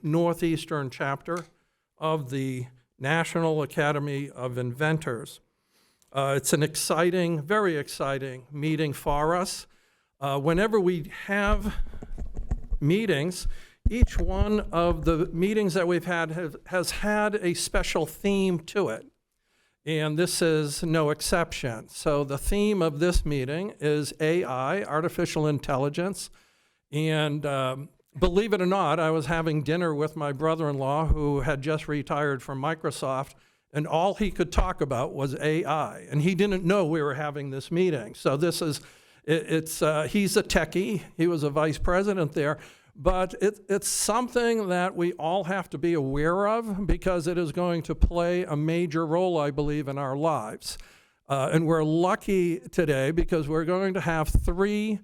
Northeastern chapter of the National Academy of Inventors. It's an exciting, very exciting meeting for us. Whenever we have meetings, each one of the meetings that we've had has had a special theme to it, and this is no exception. So the theme of this meeting is AI, artificial intelligence, and believe it or not, I was having dinner with my brother-in-law who had just retired from Microsoft, and all he could talk about was AI, and he didn't know we were having this meeting. So this is, he's a techie, he was a vice president there, but it's something that we all have to be aware of because it is going to play a major role, I believe, in our lives. And we're lucky today because we're going to have three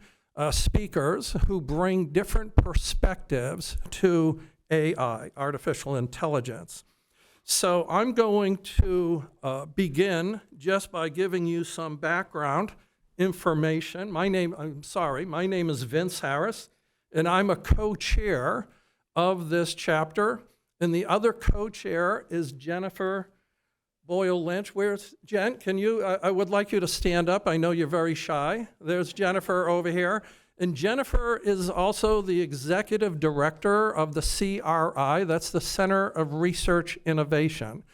speakers who bring different perspectives to AI, artificial intelligence. So I'm going to begin just by giving you some background information. My name is Vince Harris, and I'm a co-chair of this chapter. And the other co-chair is Jennifer Boyle-Lynch. Where's Jen? Can you, I would like you to stand up. I know you're very shy. There's Jennifer over here. And Jennifer is also the executive director of the CRI, that's the Center of Research Innovation.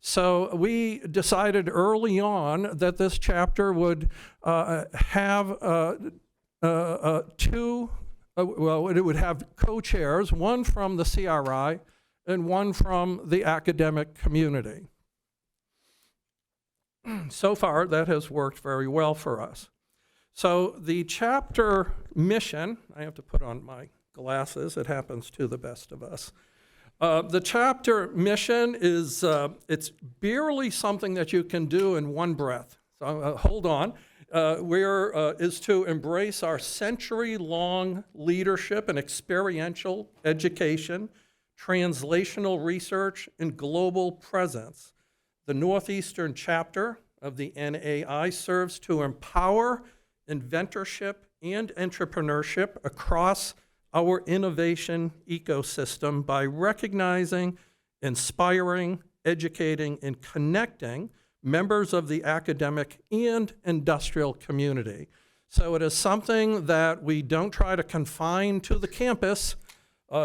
So we decided early on that this chapter would have it would have co-chairs, one from the CRI and one from the academic community. So far, that has worked very well for us. So the chapter mission, I have to put on my glasses, it happens to the best of us. The chapter mission is, it's barely something that you can do in one breath. So hold on. Is to embrace our century-long leadership and experiential education, translational research, and global presence. The Northeastern chapter of the NAI serves to empower inventorship and entrepreneurship across our innovation ecosystem by recognizing, inspiring, educating, and connecting members of the academic and industrial community. So it is something that we don't try to confine to the campus.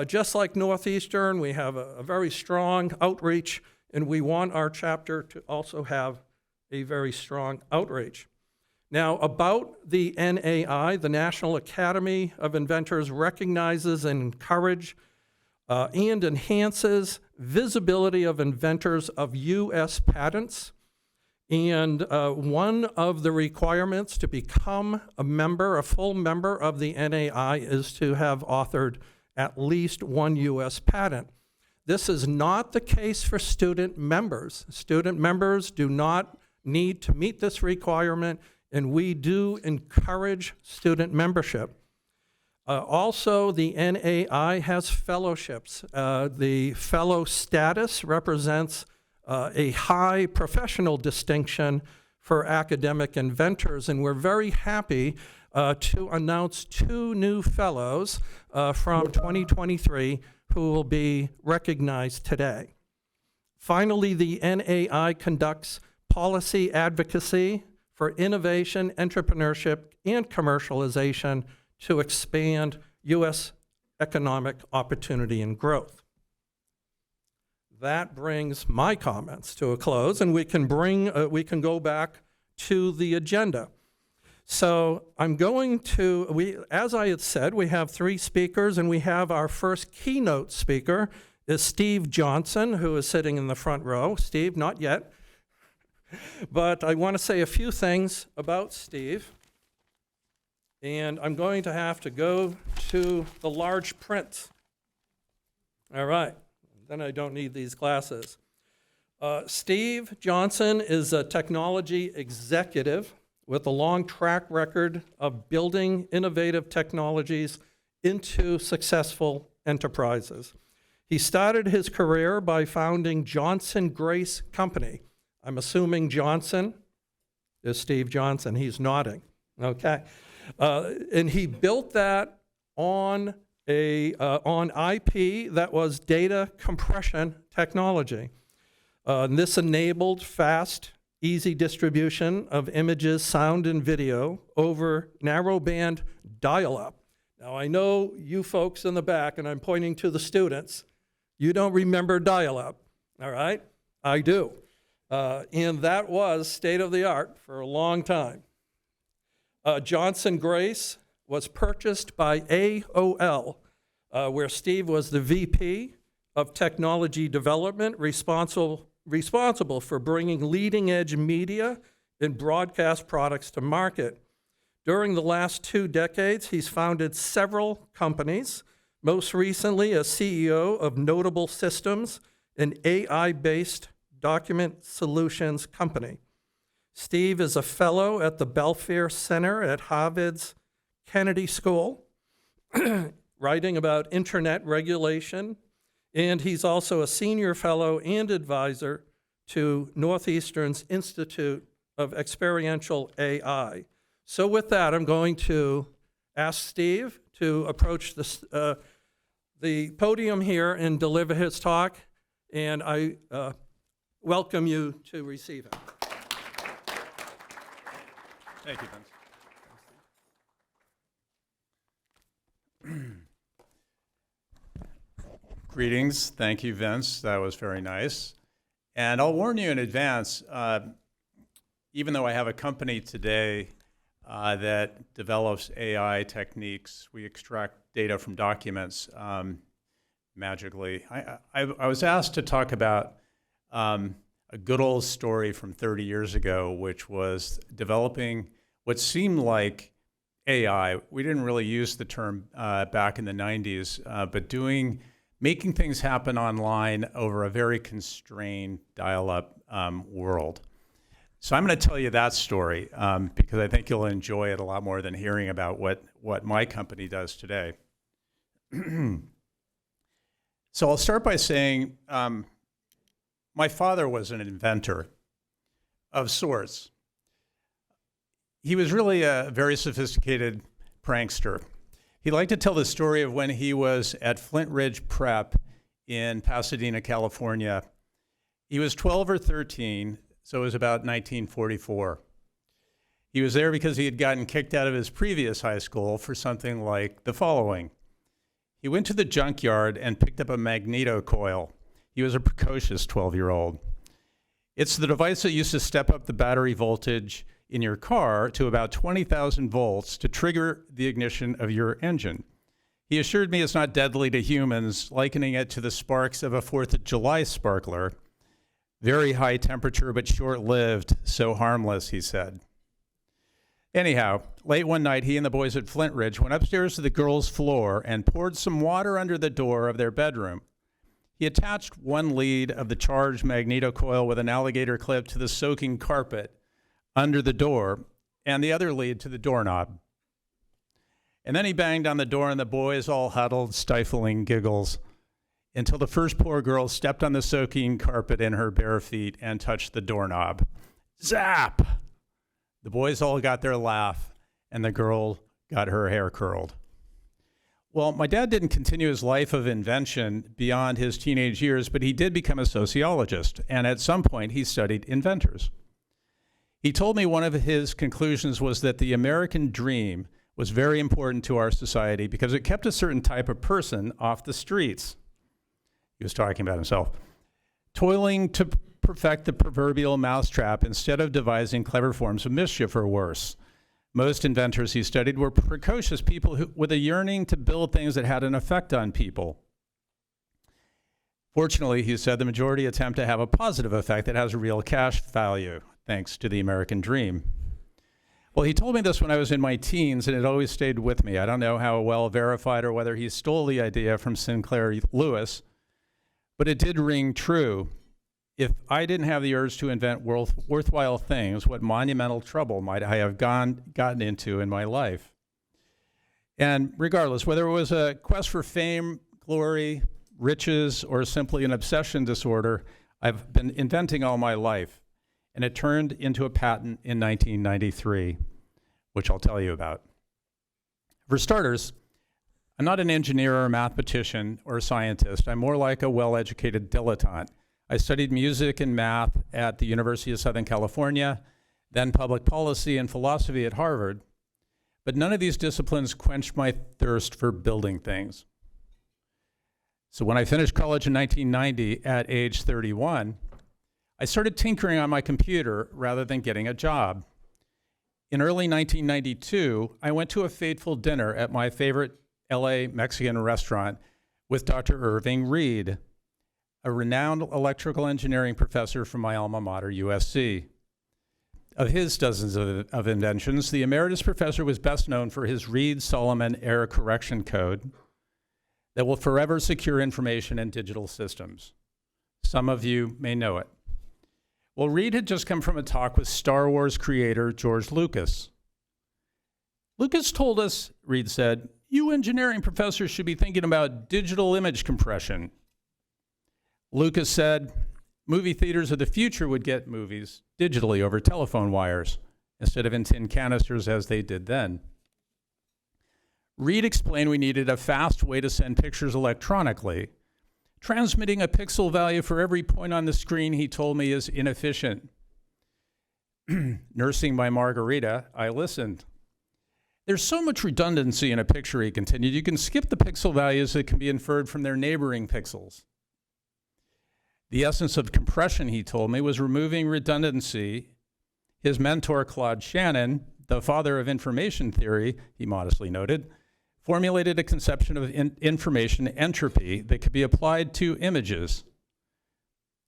Just like Northeastern, we have a very strong outreach, and we want our chapter to also have a very strong outreach. Now, about the NAI, the National Academy of Inventors recognizes and encourages and enhances visibility of inventors of U.S. patents. And one of the requirements to become a full member of the NAI is to have authored at least one U.S. patent. This is not the case for student members. Student members do not need to meet this requirement, and we do encourage student membership. Also, the NAI has fellowships. The fellow status represents a high professional distinction for academic inventors, and we're very happy to announce two new fellows from 2023 who will be recognized today. Finally, the NAI conducts policy advocacy for innovation, entrepreneurship, and commercialization to expand U.S. economic opportunity and growth. That brings my comments to a close, and we can go back to the agenda. So I'm going to, as I had said, we have three speakers, and we have our first keynote speaker is Steve Johnson, who is sitting in the front row. Steve, not yet. But I want to say a few things about Steve. And I'm going to have to go to the large print. All right. Then I don't need these glasses. Steve Johnson is a technology executive with a long track record of building innovative technologies into successful enterprises. He started his career by founding Johnson Grace Company. I'm assuming Johnson is Steve Johnson. He's nodding. Okay. And he built that on on IP that was data compression technology. And this enabled fast, easy distribution of images, sound, and video over narrowband dial-up. Now, I know you folks in the back, and I'm pointing to the students, you don't remember dial-up, all right? I do. And that was state-of-the-art for a long time. Johnson Grace was purchased by AOL, where Steve was the VP of Technology Development, responsible for bringing leading-edge media and broadcast products to market. During the last 2 decades, he's founded several companies, most recently as CEO of Notable Systems, an AI-based document solutions company. Steve is a fellow at the Belfair Center at Harvard's Kennedy School, writing about internet regulation, and he's also a senior fellow and advisor to Northeastern's Institute of Experiential AI. So with that, I'm going to ask Steve to approach the podium here and deliver his talk, and I welcome you to receive it. Thank you, Vince. Greetings. Thank you, Vince. That was very nice. And I'll warn you in advance, even though I have a company today that develops AI techniques, we extract data from documents magically. I was asked to talk about a good old story from 30 years ago, which was developing what seemed like AI. We didn't really use the term back in the 90s, but making things happen online over a very constrained dial-up world. So I'm going to tell you that story because I think you'll enjoy it a lot more than hearing about what my company does today. So I'll start by saying my father was an inventor of sorts. He was really a very sophisticated prankster. He liked to tell the story of when he was at Flint Ridge Prep in Pasadena, California. He was 12 or 13, so it was about 1944. He was there because he had gotten kicked out of his previous high school for something like the following. He went to the junkyard and picked up a magneto coil. He was a precocious 12-year-old. It's the device that used to step up the battery voltage in your car to about 20,000 volts to trigger the ignition of your engine. He assured me it's not deadly to humans, likening it to the sparks of a 4th of July sparkler. Very high temperature, but short-lived, so harmless, he said. Anyhow, late one night, he and the boys at Flint Ridge went upstairs to the girls' floor and poured some water under the door of their bedroom. He attached one lead of the charged magneto coil with an alligator clip to the soaking carpet under the door, and the other lead to the doorknob. And then he banged on the door, and the boys all huddled, stifling giggles, until the first poor girl stepped on the soaking carpet in her bare feet and touched the doorknob. Zap! The boys all got their laugh, and the girl got her hair curled. Well, my dad didn't continue his life of invention beyond his teenage years, but he did become a sociologist, and at some point he studied inventors. He told me one of his conclusions was that the American dream was very important to our society because it kept a certain type of person off the streets. He was talking about himself. Toiling to perfect the proverbial mousetrap instead of devising clever forms of mischief or worse. Most inventors he studied were precocious people with a yearning to build things that had an effect on people. Fortunately, he said, the majority attempt to have a positive effect that has a real cash value, thanks to the American dream. Well, he told me this when I was in my teens, and it always stayed with me. I don't know how well verified or whether he stole the idea from Sinclair Lewis, but it did ring true. If I didn't have the urge to invent worthwhile things, what monumental trouble might I have gotten into in my life? And regardless, whether it was a quest for fame, glory, riches, or simply an obsession disorder, I've been inventing all my life. And it turned into a patent in 1993, which I'll tell you about. For starters, I'm not an engineer or a mathematician or a scientist. I'm more like a well-educated dilettante. I studied music and math at the University of Southern California, then public policy and philosophy at Harvard, but none of these disciplines quenched my thirst for building things. So when I finished college in 1990 at age 31, I started tinkering on my computer rather than getting a job. In early 1992, I went to a fateful dinner at my favorite LA Mexican restaurant with Dr. Irving Reed, a renowned electrical engineering professor from my alma mater, USC. Of his dozens of inventions, the emeritus professor was best known for his Reed-Solomon error correction code that will forever secure information in digital systems. Some of you may know it. Well, Reed had just come from a talk with Star Wars creator George Lucas. Lucas told us, Reed said, "You engineering professors should be thinking about digital image compression." Lucas said, movie theaters of the future would get movies digitally over telephone wires instead of in tin canisters as they did then. Reed explained we needed a fast way to send pictures electronically. Transmitting a pixel value for every point on the screen, he told me, is inefficient. Nursing my margarita, I listened. There's so much redundancy in a picture, he continued. You can skip the pixel values that can be inferred from their neighboring pixels. The essence of compression, he told me, was removing redundancy. His mentor, Claude Shannon, the father of information theory, he modestly noted, formulated a conception of information entropy that could be applied to images.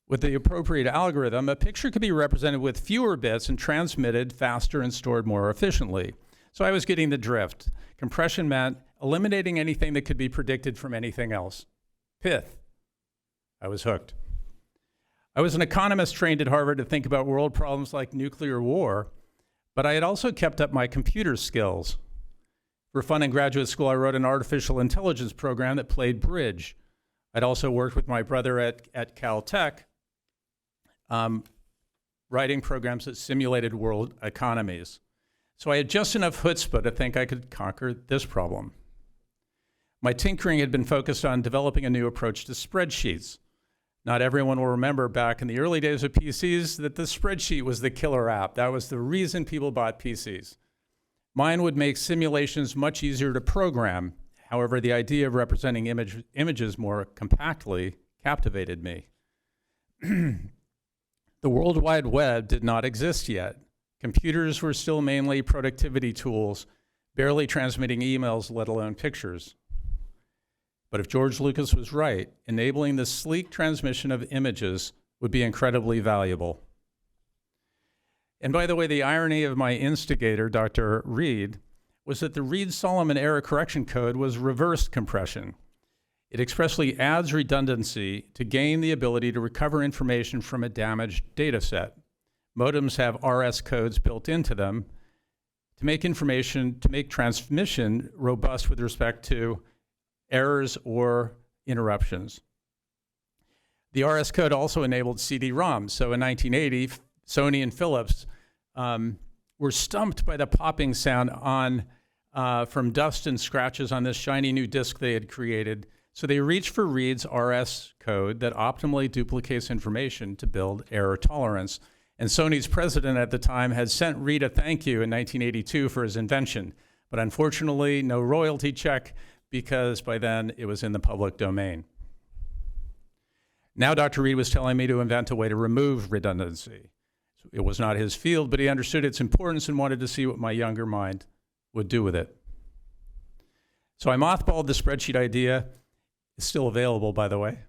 With the appropriate algorithm, a picture could be represented with fewer bits and transmitted faster and stored more efficiently. So I was getting the drift. Compression meant eliminating anything that could be predicted from anything else. Pith. I was hooked. I was an economist trained at Harvard to think about world problems like nuclear war, but I had also kept up my computer skills. For fun in graduate school, I wrote an artificial intelligence program that played bridge. I'd also worked with my brother at Caltech, writing programs that simulated world economies. So I had just enough chutzpah to think I could conquer this problem. My tinkering had been focused on developing a new approach to spreadsheets. Not everyone will remember back in the early days of PCs that the spreadsheet was the killer app. That was the reason people bought PCs. Mine would make simulations much easier to program. However, the idea of representing images more compactly captivated me. The World Wide Web did not exist yet. Computers were still mainly productivity tools, barely transmitting emails, let alone pictures. But if George Lucas was right, enabling the sleek transmission of images would be incredibly valuable. And by the way, the irony of my instigator, Dr. Reed, was that the Reed-Solomon error correction code was reverse compression. It expressly adds redundancy to gain the ability to recover information from a damaged data set. Modems have RS codes built into them to make transmission robust with respect to errors or interruptions. The RS code also enabled CD-ROMs. So in 1980, Sony and Philips were stumped by the popping sound from dust and scratches on this shiny new disk they had created. So they reached for Reed's RS code that optimally duplicates information to build error tolerance. And Sony's president at the time had sent Reed a thank you in 1982 for his invention. But unfortunately, no royalty check, because by then it was in the public domain. Now Dr. Reed was telling me to invent a way to remove redundancy. It was not his field, but he understood its importance and wanted to see what my younger mind would do with it. So I mothballed the spreadsheet idea, it's still available, by the way,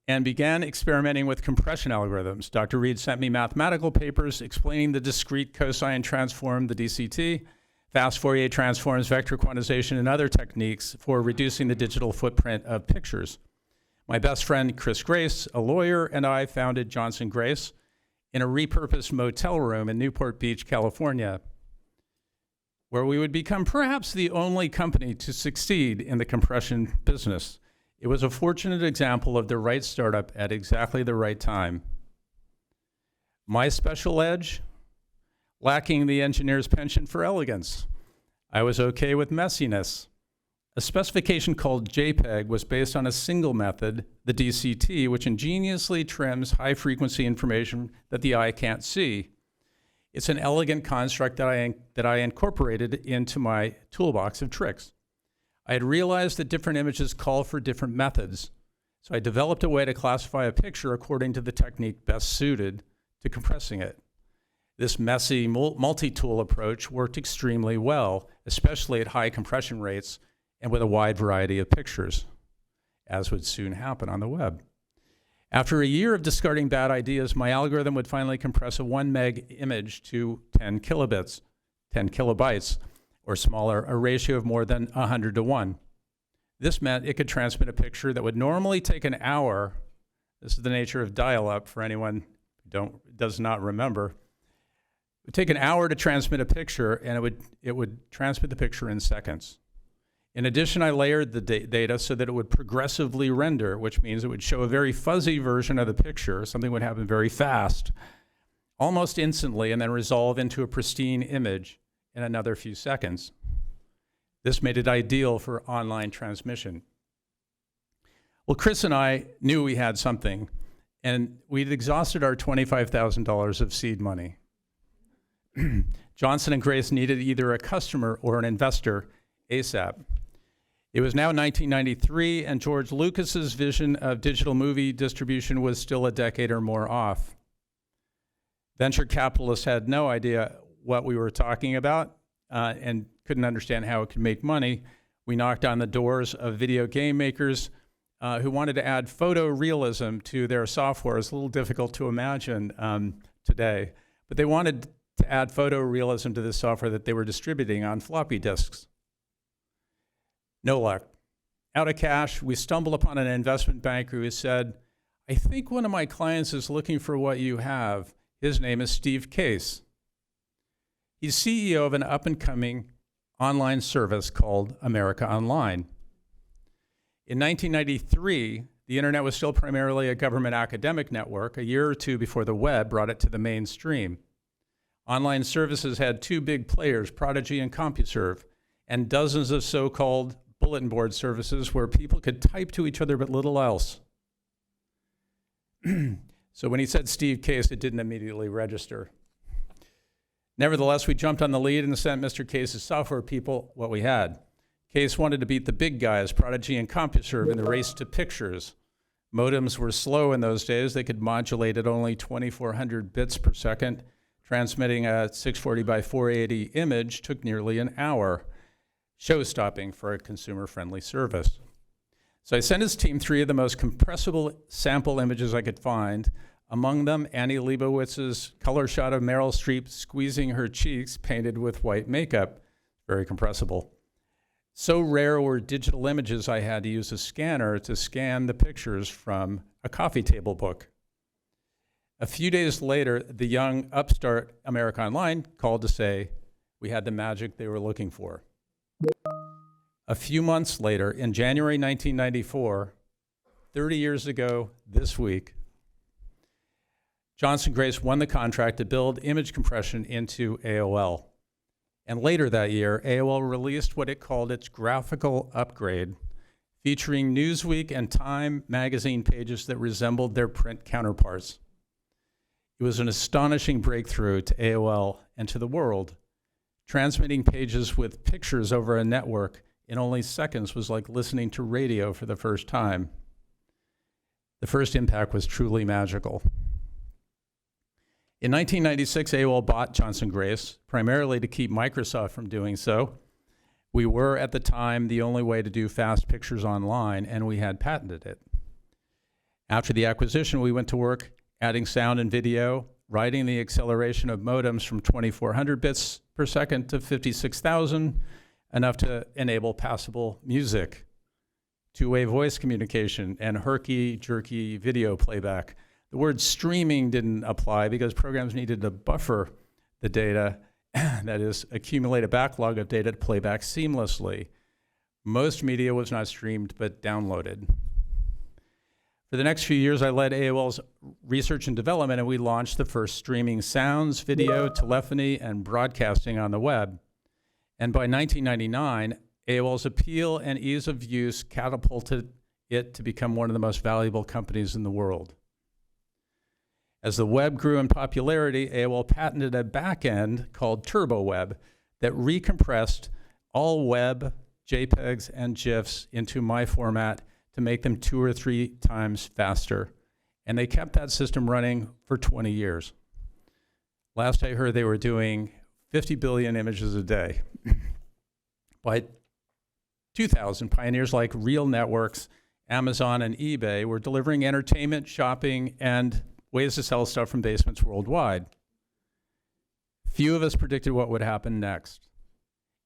and began experimenting with compression algorithms. Dr. Reed sent me mathematical papers explaining the discrete cosine transform, the DCT, fast Fourier transforms, vector quantization, and other techniques for reducing the digital footprint of pictures. My best friend, Chris Grace, a lawyer, and I founded Johnson Grace in a repurposed motel room in Newport Beach, California, where we would become perhaps the only company to succeed in the compression business. It was a fortunate example of the right startup at exactly the right time. My special edge? Lacking the engineer's penchant for elegance. I was okay with messiness. A specification called JPEG was based on a single method, the DCT, which ingeniously trims high-frequency information that the eye can't see. It's an elegant construct that I incorporated into my toolbox of tricks. I had realized that different images call for different methods, so I developed a way to classify a picture according to the technique best suited to compressing it. This messy multi-tool approach worked extremely well, especially at high compression rates and with a wide variety of pictures, as would soon happen on the web. After a year of discarding bad ideas, my algorithm would finally compress a 1 meg image to 10 kilobytes, or smaller, a ratio of more than 100 to 1. This meant it could transmit a picture that would normally take an hour. This is the nature of dial-up for anyone who does not remember. It would take an hour to transmit a picture, and it would transmit the picture in seconds. In addition, I layered the data so that it would progressively render, which means it would show a very fuzzy version of the picture. Something would happen very fast, almost instantly, and then resolve into a pristine image in another few seconds. This made it ideal for online transmission. Well, Chris and I knew we had something, and we'd exhausted our $25,000 of seed money. Johnson & Grace needed either a customer or an investor ASAP. It was now 1993, and George Lucas's vision of digital movie distribution was still a decade or more off. Venture capitalists had no idea what we were talking about and couldn't understand how it could make money. We knocked on the doors of video game makers who wanted to add photorealism to their software. It's a little difficult to imagine today, but they wanted to add photorealism to the software that they were distributing on floppy disks. No luck. Out of cash, we stumbled upon an investment banker who said, "I think one of my clients is looking for what you have." His name is Steve Case. He's CEO of an up-and-coming online service called America Online. In 1993, the internet was still primarily a government academic network, a year or two before the web brought it to the mainstream. Online services had two big players, Prodigy and CompuServe, and dozens of so-called bulletin board services where people could type to each other but little else. So when he said Steve Case, it didn't immediately register. Nevertheless, we jumped on the lead and sent Mr. Case's software people what we had. Case wanted to beat the big guys, Prodigy and CompuServe, in the race to pictures. Modems were slow in those days. They could modulate at only 2,400 bits per second. Transmitting a 640 by 480 image took nearly an hour, show-stopping for a consumer-friendly service. So I sent his team 3 of the most compressible sample images I could find. Among them, Annie Leibovitz's color shot of Meryl Streep squeezing her cheeks painted with white makeup. Very compressible. So rare were digital images, I had to use a scanner to scan the pictures from a coffee table book. A few days later, the young upstart America Online called to say we had the magic they were looking for. A few months later, in January 1994, 30 years ago this week, Johnson Grace won the contract to build image compression into AOL. And later that year, AOL released what it called its graphical upgrade, featuring Newsweek and Time magazine pages that resembled their print counterparts. It was an astonishing breakthrough to AOL and to the world. Transmitting pages with pictures over a network in only seconds was like listening to radio for the first time. The first impact was truly magical. In 1996, AOL bought Johnson Grace, primarily to keep Microsoft from doing so. We were, at the time, the only way to do fast pictures online, and we had patented it. After the acquisition, we went to work adding sound and video, riding the acceleration of modems from 2,400 bits per second to 56,000, enough to enable passable music, two-way voice communication, and herky-jerky video playback. The word streaming didn't apply because programs needed to buffer the data, that is, accumulate a backlog of data to play back seamlessly. Most media was not streamed, but downloaded. For the next few years, I led AOL's research and development, and we launched the first streaming sounds, video, telephony, and broadcasting on the web. And by 1999, AOL's appeal and ease of use catapulted it to become one of the most valuable companies in the world. As the web grew in popularity, AOL patented a backend called TurboWeb that recompressed all web, JPEGs, and GIFs into my format to make them 2 or 3 times faster. And they kept that system running for 20 years. Last I heard, they were doing 50 billion images a day. By 2000, pioneers like Real Networks, Amazon, and eBay were delivering entertainment, shopping, and ways to sell stuff from basements worldwide. Few of us predicted what would happen next.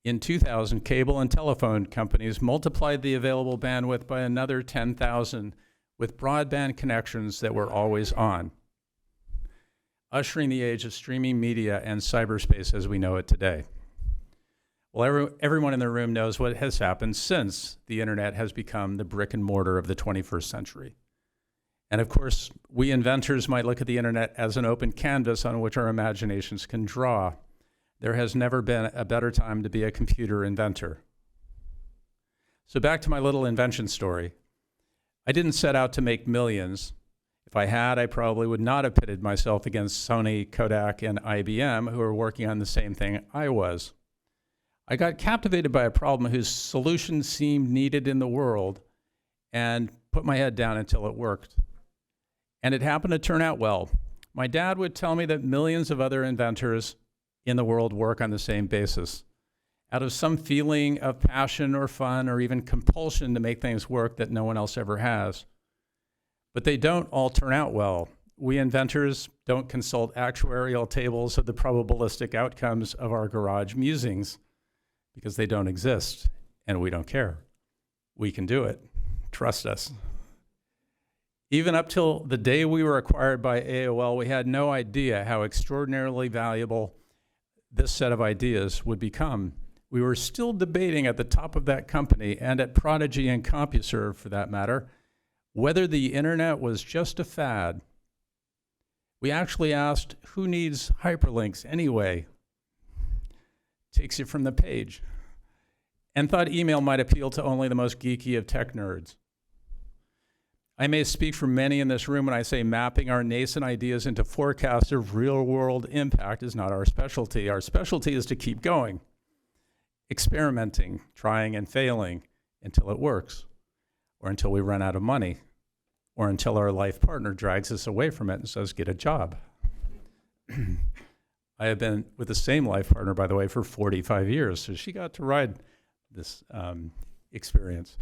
In 2000, cable and telephone companies multiplied the available bandwidth by another 10,000 with broadband connections that were always on, ushering the age of streaming media and cyberspace as we know it today. Well, everyone in the room knows what has happened since the internet has become the brick and mortar of the 21st century. And of course, we inventors might look at the internet as an open canvas on which our imaginations can draw. There has never been a better time to be a computer inventor. So back to my little invention story. I didn't set out to make millions. If I had, I probably would not have pitted myself against Sony, Kodak, and IBM, who were working on the same thing I was. I got captivated by a problem whose solution seemed needed in the world and put my head down until it worked. And it happened to turn out well. My dad would tell me that millions of other inventors in the world work on the same basis, out of some feeling of passion or fun or even compulsion to make things work that no one else ever has. But they don't all turn out well. We inventors don't consult actuarial tables of the probabilistic outcomes of our garage musings because they don't exist and we don't care. We can do it. Trust us. Even up till the day we were acquired by AOL, we had no idea how extraordinarily valuable this set of ideas would become. We were still debating at the top of that company and at Prodigy and CompuServe, for that matter, whether the internet was just a fad. We actually asked, who needs hyperlinks anyway? Takes you from the page. And thought email might appeal to only the most geeky of tech nerds. I may speak for many in this room when I say mapping our nascent ideas into forecasts of real-world impact is not our specialty. Our specialty is to keep going, experimenting, trying and failing until it works, or until we run out of money, or until our life partner drags us away from it and says, get a job. I have been with the same life partner, by the way, for 45 years, so she got to ride this experience.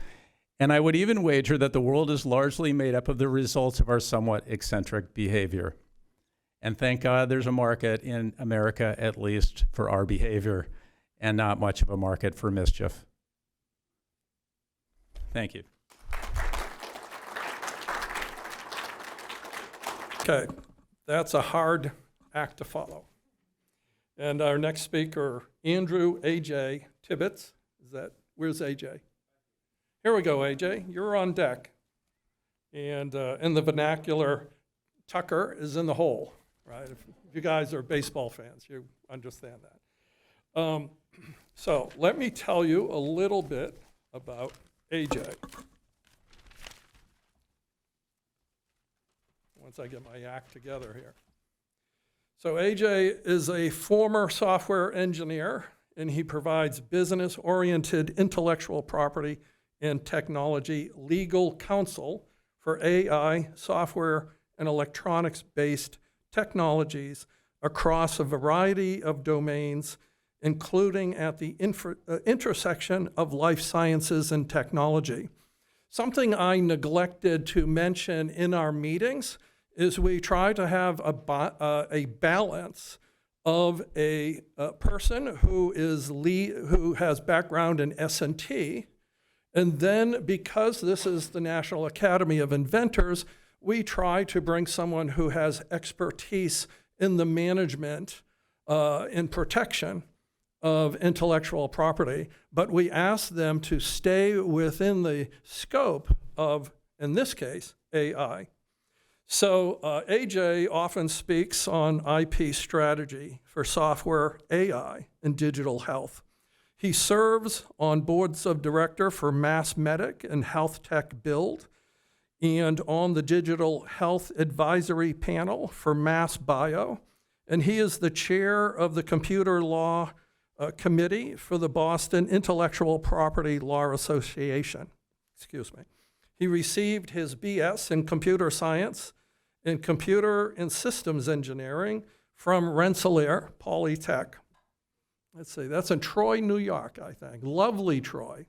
And I would even wager that the world is largely made up of the results of our somewhat eccentric behavior. And thank God there's a market in America, at least, for our behavior, and not much of a market for mischief. Thank you. Okay, that's a hard act to follow. And our next speaker, Andrew A.J. Tibbetts. Where's A.J.? Here we go, A.J., you're on deck. And in the vernacular, Tucker is in the hole, right? If you guys are baseball fans, you understand that. So let me tell you a little bit about A.J. Once I get my act together here. So A.J. is a former software engineer, and he provides business-oriented intellectual property and technology legal counsel for AI, software, and electronics-based technologies across a variety of domains, including at the intersection of life sciences and technology. Something I neglected to mention in our meetings is we try to have a balance of a person who has background in S&T. And then, because this is the National Academy of Inventors, we try to bring someone who has expertise in the management and protection of intellectual property, but we ask them to stay within the scope of, in this case, AI. So AJ often speaks on IP strategy for software, AI, and digital health. He serves on boards of director for Mass Medic and Health Tech Build, and on the Digital Health Advisory Panel for Mass Bio. And he is the chair of the Computer Law Committee for the Boston Intellectual Property Law Association. Excuse me. He received his BS in Computer Science and Computer and Systems Engineering from Rensselaer Polytech. Let's see, that's in Troy, New York, I think. Lovely Troy.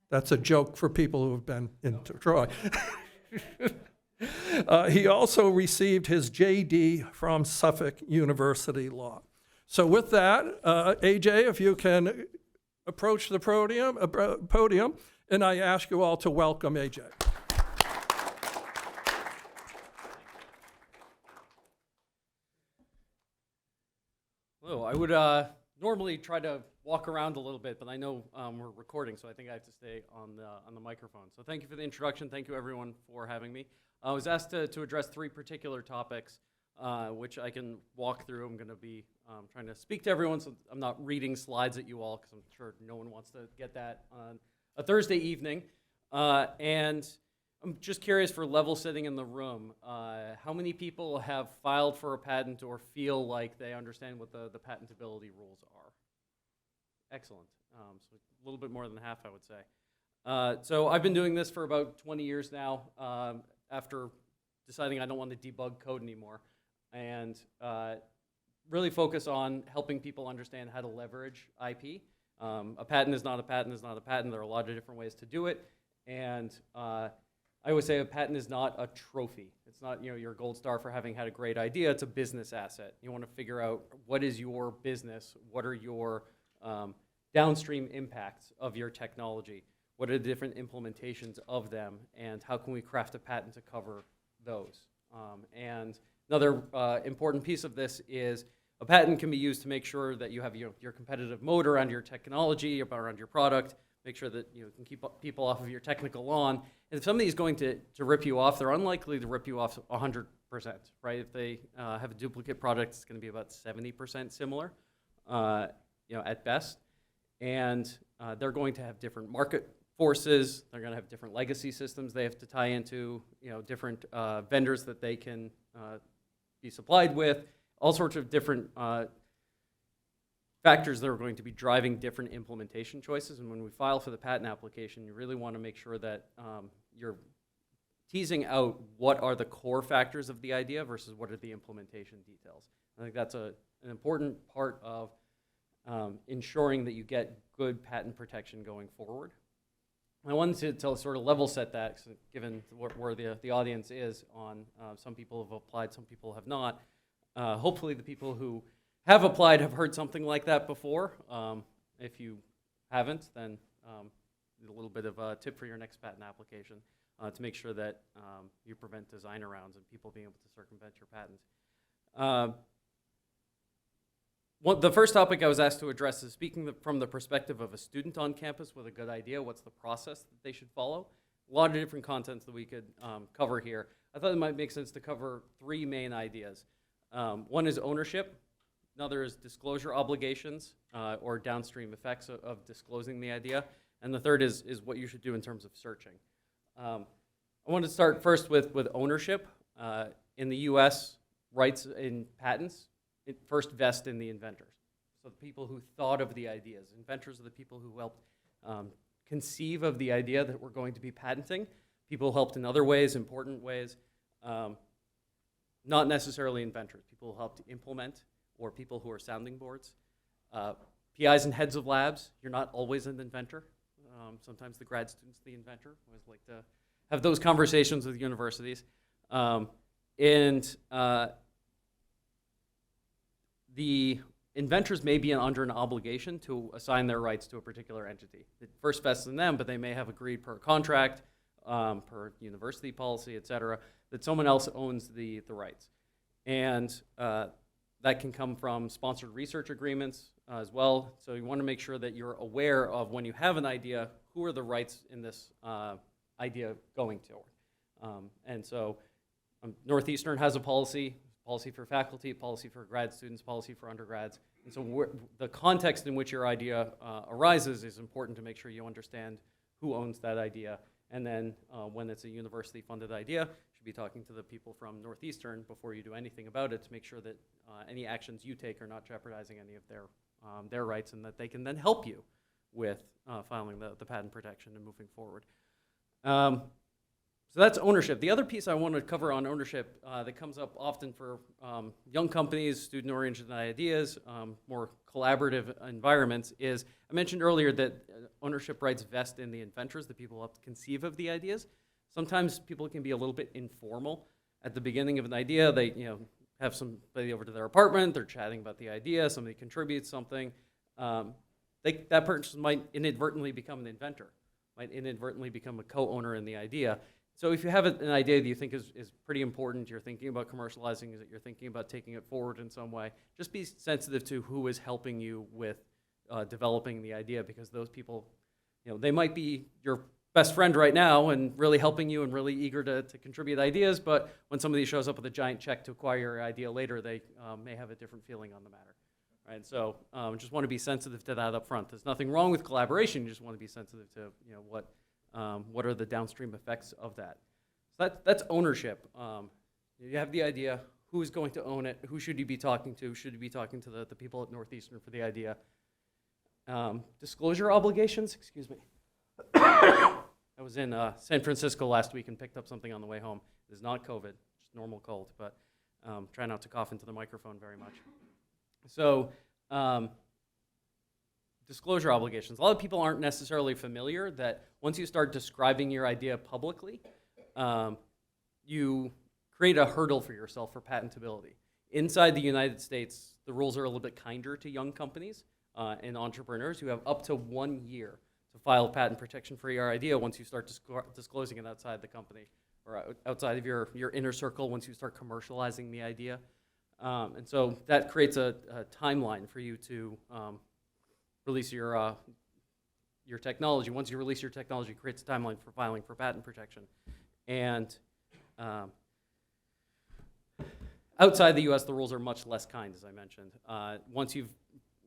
That's a joke for people who have been into Troy. He also received his JD from Suffolk University Law. So with that, AJ, if you can approach the podium, and I ask you all to welcome AJ. Hello, I would normally try to walk around a little bit, but I know we're recording, so I think I have to stay on the microphone. So thank you for the introduction. Thank you, everyone, for having me. I was asked to address 3 particular topics, which I can walk through. I'm going to be trying to speak to everyone, so I'm not reading slides at you all, because I'm sure no one wants to get that on a Thursday evening. And I'm just curious, for level setting in the room, how many people have filed for a patent or feel like they understand what the patentability rules are? Excellent. So a little bit more than half, I would say. So I've been doing this for about 20 years now, after deciding I don't want to debug code anymore, and really focus on helping people understand how to leverage IP. A patent is not a patent is not a patent. There are a lot of different ways to do it, and I always say a patent is not a trophy. It's not, your gold star for having had a great idea. It's a business asset. You want to figure out what is your business, what are your downstream impacts of your technology, what are the different implementations of them, and how can we craft a patent to cover those. And another important piece of this is a patent can be used to make sure that you have your competitive moat around your technology, around your product, make sure that you can keep people off of your technical lawn. And if somebody is going to rip you off, they're unlikely to rip you off 100%, right? If they have a duplicate product, it's going to be about 70% similar, at best. And they're going to have different market forces. They're going to have different legacy systems they have to tie into, different vendors that they can be supplied with, all sorts of different factors that are going to be driving different implementation choices. And when we file for the patent application, you really want to make sure that you're teasing out what are the core factors of the idea versus what are the implementation details. I think that's an important part of ensuring that you get good patent protection going forward. I wanted to sort of level set that, given where the audience is on some people have applied, some people have not. Hopefully the people who have applied have heard something like that before. If you haven't, then a little bit of a tip for your next patent application to make sure that you prevent design arounds and people being able to circumvent your patent. The first topic I was asked to address is speaking from the perspective of a student on campus with a good idea. What's the process that they should follow? A lot of different contents that we could cover here. I thought it might make sense to cover 3 main ideas. One is ownership. Another is disclosure obligations or downstream effects of disclosing the idea. And the third is what you should do in terms of searching. I want to start first with ownership. In the US, rights in patents first vest in the inventors. So the people who thought of the ideas. Inventors are the people who helped conceive of the idea that we're going to be patenting. People helped in other ways, important ways. Not necessarily inventors. People who helped implement, or people who are sounding boards. PIs and heads of labs, you're not always an inventor. Sometimes the grad student's the inventor. I always like to have those conversations with universities. The inventors may be under an obligation to assign their rights to a particular entity. It first vests in them, but they may have agreed per contract, per university policy, et cetera, that someone else owns the rights. And that can come from sponsored research agreements as well. So you want to make sure that you're aware of, when you have an idea, who are the rights in this idea going to. And so Northeastern has a policy policy for faculty, policy for grad students, policy for undergrads. And so the context in which your idea arises is important to make sure you understand who owns that idea. And then when it's a university-funded idea, you should be talking to the people from Northeastern before you do anything about it to make sure that any actions you take are not jeopardizing any of their rights, and that they can then help you with filing the patent protection and moving forward. So that's ownership. The other piece I want to cover on ownership that comes up often for young companies, student-oriented ideas, more collaborative environments is, I mentioned earlier that ownership rights vest in the inventors, the people who help conceive of the ideas. Sometimes people can be a little bit informal. At the beginning of an idea, they have somebody over to their apartment, they're chatting about the idea, somebody contributes something. That person might inadvertently become an inventor, might inadvertently become a co-owner in the idea. So if you have an idea that you think is pretty important, you're thinking about commercializing it, you're thinking about taking it forward in some way, just be sensitive to who is helping you with developing the idea, because those people, they might be your best friend right now and really helping you and really eager to contribute ideas, but when somebody shows up with a giant check to acquire your idea later, they may have a different feeling on the matter. Right? So just want to be sensitive to that up front. There's nothing wrong with collaboration, you just want to be sensitive to what are the downstream effects of that. So that's ownership. You have the idea, who is going to own it, who should you be talking to, should you be talking to the people at Northeastern for the idea. Disclosure obligations, excuse me. I was in San Francisco last week and picked up something on the way home. It is not COVID, just normal cold, but try not to cough into the microphone very much. So, disclosure obligations. A lot of people aren't necessarily familiar that once you start describing your idea publicly, you create a hurdle for yourself for patentability. Inside the United States, the rules are a little bit kinder to young companies and entrepreneurs who have up to 1 year to file patent protection for your idea once you start disclosing it outside the company or outside of your inner circle once you start commercializing the idea. And so that creates a timeline for you to release your technology. Once you release your technology, it creates a timeline for filing for patent protection. And outside the US, the rules are much less kind, as I mentioned. Once you've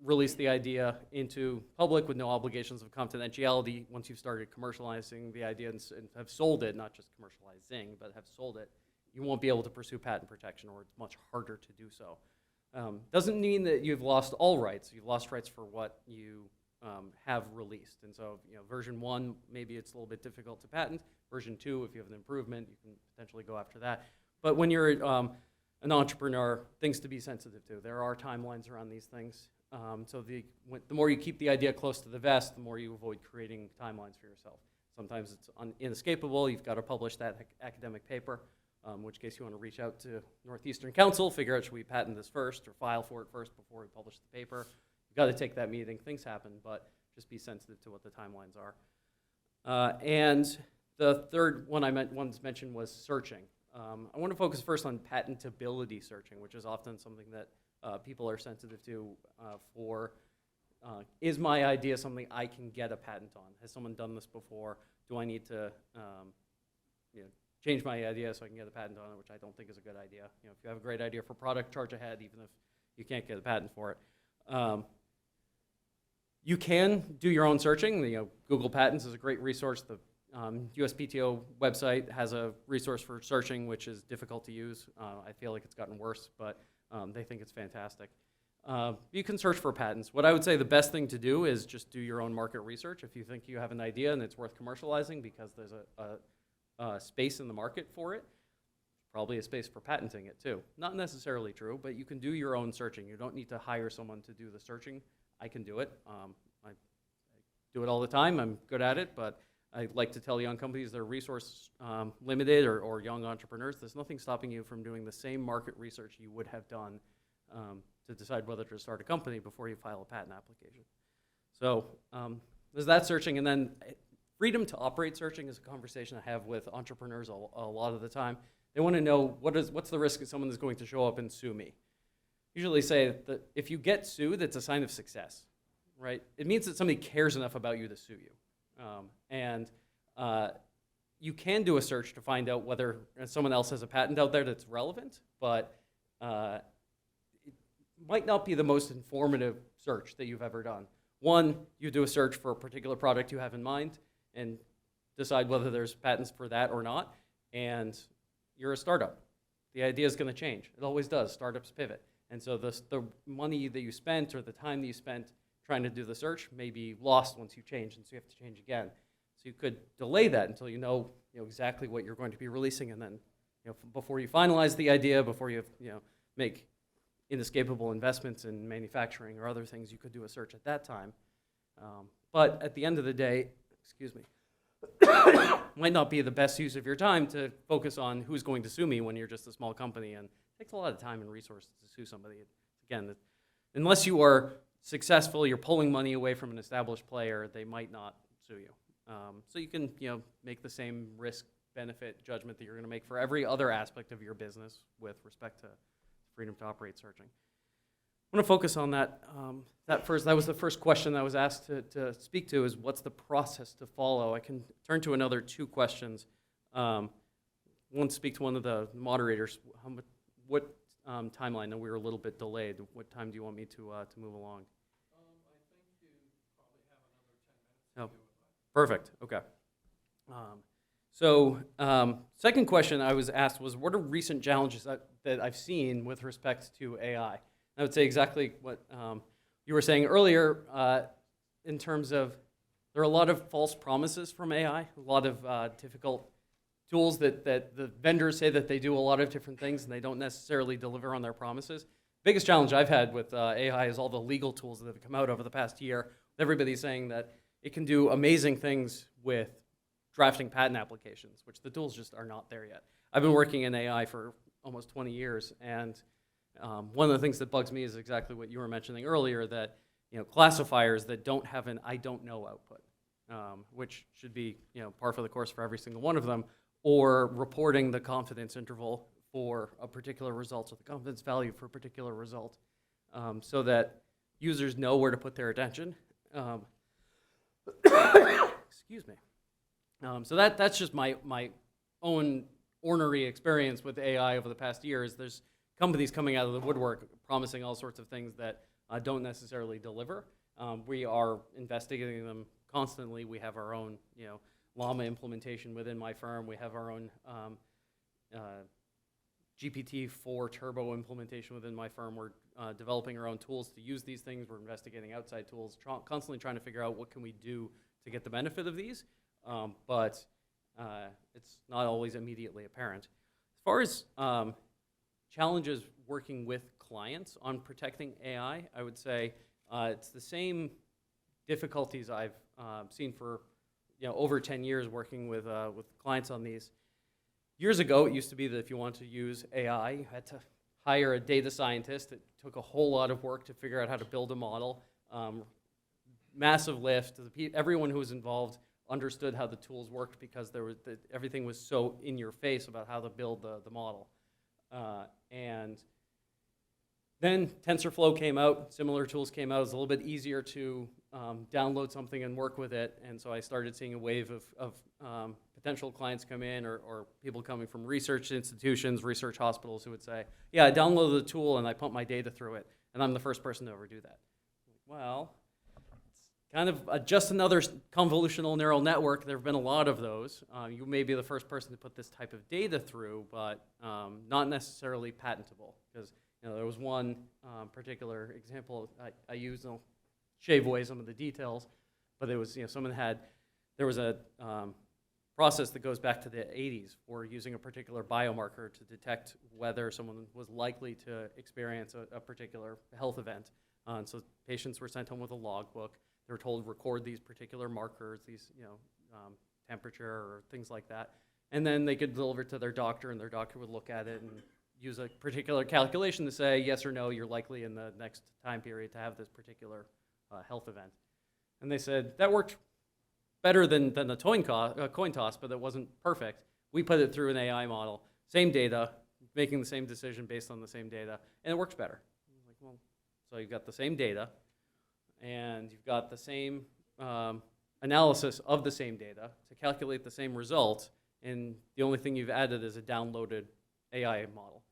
released the idea into public with no obligations of confidentiality, once you've started commercializing the idea and have sold it, not just commercializing, but have sold it, you won't be able to pursue patent protection, or it's much harder to do so. Doesn't mean that you've lost all rights. You've lost rights for what you have released. And so, version 1, maybe it's a little bit difficult to patent. Version 2, if you have an improvement, you can potentially go after that. But when you're an entrepreneur, things to be sensitive to. There are timelines around these things. So the more you keep the idea close to the vest, the more you avoid creating timelines for yourself. Sometimes it's inescapable. You've got to publish that academic paper. In which case you want to reach out to Northeastern Council, figure out should we patent this first or file for it first before we publish the paper. You've got to take that meeting. Things happen, but just be sensitive to what the timelines are. And the third one wanted to mention was searching. I want to focus first on patentability searching, which is often something that people are sensitive to is my idea something I can get a patent on? Has someone done this before? Do I need to change my idea so I can get a patent on it, which I don't think is a good idea. If you have a great idea for product, charge ahead, even if you can't get a patent for it. You can do your own searching. Google Patents is a great resource. The USPTO website has a resource for searching, which is difficult to use. I feel like it's gotten worse, but they think it's fantastic. You can search for patents. What I would say the best thing to do is just do your own market research. If you think you have an idea and it's worth commercializing because there's a space in the market for it, probably a space for patenting it too. Not necessarily true, but you can do your own searching. You don't need to hire someone to do the searching. I can do it. I do it all the time. I'm good at it, but I like to tell young companies they're resource limited or young entrepreneurs. There's nothing stopping you from doing the same market research you would have done to decide whether to start a company before you file a patent application. So there's that searching, and then freedom to operate searching is a conversation I have with entrepreneurs a lot of the time. They want to know what's the risk that someone is going to show up and sue me. Usually say that if you get sued, it's a sign of success, right? It means that somebody cares enough about you to sue you. You can do a search to find out whether someone else has a patent out there that's relevant, but it might not be the most informative search that you've ever done. One, you do a search for a particular product you have in mind and decide whether there's patents for that or not, and you're a startup. The idea is going to change. It always does. Startups pivot. And so the money that you spent or the time that you spent trying to do the search may be lost once you change, and so you have to change again. So you could delay that until you know exactly what you're going to be releasing, and then before you finalize the idea, before you make inescapable investments in manufacturing or other things, you could do a search at that time. But at the end of the day, excuse me, might not be the best use of your time to focus on who's going to sue me when you're just a small company, and it takes a lot of time and resources to sue somebody. Again, unless you are successful, you're pulling money away from an established player, they might not sue you. So you can make the same risk-benefit judgment that you're going to make for every other aspect of your business with respect to freedom to operate searching. I want to focus on that. That was the first question I was asked to speak to, is what's the process to follow? I can turn to another two questions. I want to speak to one of the moderators. What timeline? I know we were a little bit delayed. What time do you want me to move along? I think you probably have another 10 minutes. Oh, perfect. Okay. Second question I was asked was, what are recent challenges that I've seen with respect to AI? I would say exactly what you were saying earlier in terms of there are a lot of false promises from AI, a lot of difficult tools that the vendors say that they do a lot of different things and they don't necessarily deliver on their promises. Biggest challenge I've had with AI is all the legal tools that have come out over the past year. Everybody's saying that it can do amazing things with drafting patent applications, which the tools just are not there yet. I've been working in AI for almost 20 years, and one of the things that bugs me is exactly what you were mentioning earlier, that classifiers that don't have an I don't know output, which should be par for the course for every single one of them, or reporting the confidence interval for a particular result, or the confidence value for a particular result, so that users know where to put their attention. Excuse me. So that's just my own ornery experience with AI over the past years. There's companies coming out of the woodwork promising all sorts of things that don't necessarily deliver. We are investigating them constantly. We have our own, Llama implementation within my firm. We have our own GPT-4 Turbo implementation within my firm. We're developing our own tools to use these things. We're investigating outside tools, constantly trying to figure out what can we do to get the benefit of these, but it's not always immediately apparent. As far as challenges working with clients on protecting AI, I would say it's the same difficulties I've seen for over 10 years working with clients on these. Years ago, it used to be that if you wanted to use AI, you had to hire a data scientist. It took a whole lot of work to figure out how to build a model. Massive lift. Everyone who was involved understood how the tools worked because everything was so in your face about how to build the model. And then TensorFlow came out, similar tools came out. It was a little bit easier to download something and work with it, and so I started seeing a wave of potential clients come in, or people coming from research institutions, research hospitals, who would say, yeah, I downloaded the tool and I pumped my data through it, and I'm the first person to ever do that. Well, it's kind of just another convolutional neural network. There have been a lot of those. You may be the first person to put this type of data through, but not necessarily patentable, because there was one particular example I used. I'll shave away some of the details, but it was there was a process that goes back to the 80s for using a particular biomarker to detect whether someone was likely to experience a particular health event. So patients were sent home with a logbook. They were told to record these particular markers, these temperature or things like that, and then they could deliver it to their doctor, and their doctor would look at it and use a particular calculation to say yes or no, you're likely in the next time period to have this particular health event. And they said that worked better than the coin toss, but it wasn't perfect. We put it through an AI model, same data, making the same decision based on the same data, and it works better. Like, well, so you've got the same data, and you've got the same analysis of the same data to calculate the same result, and the only thing you've added is a downloaded AI model.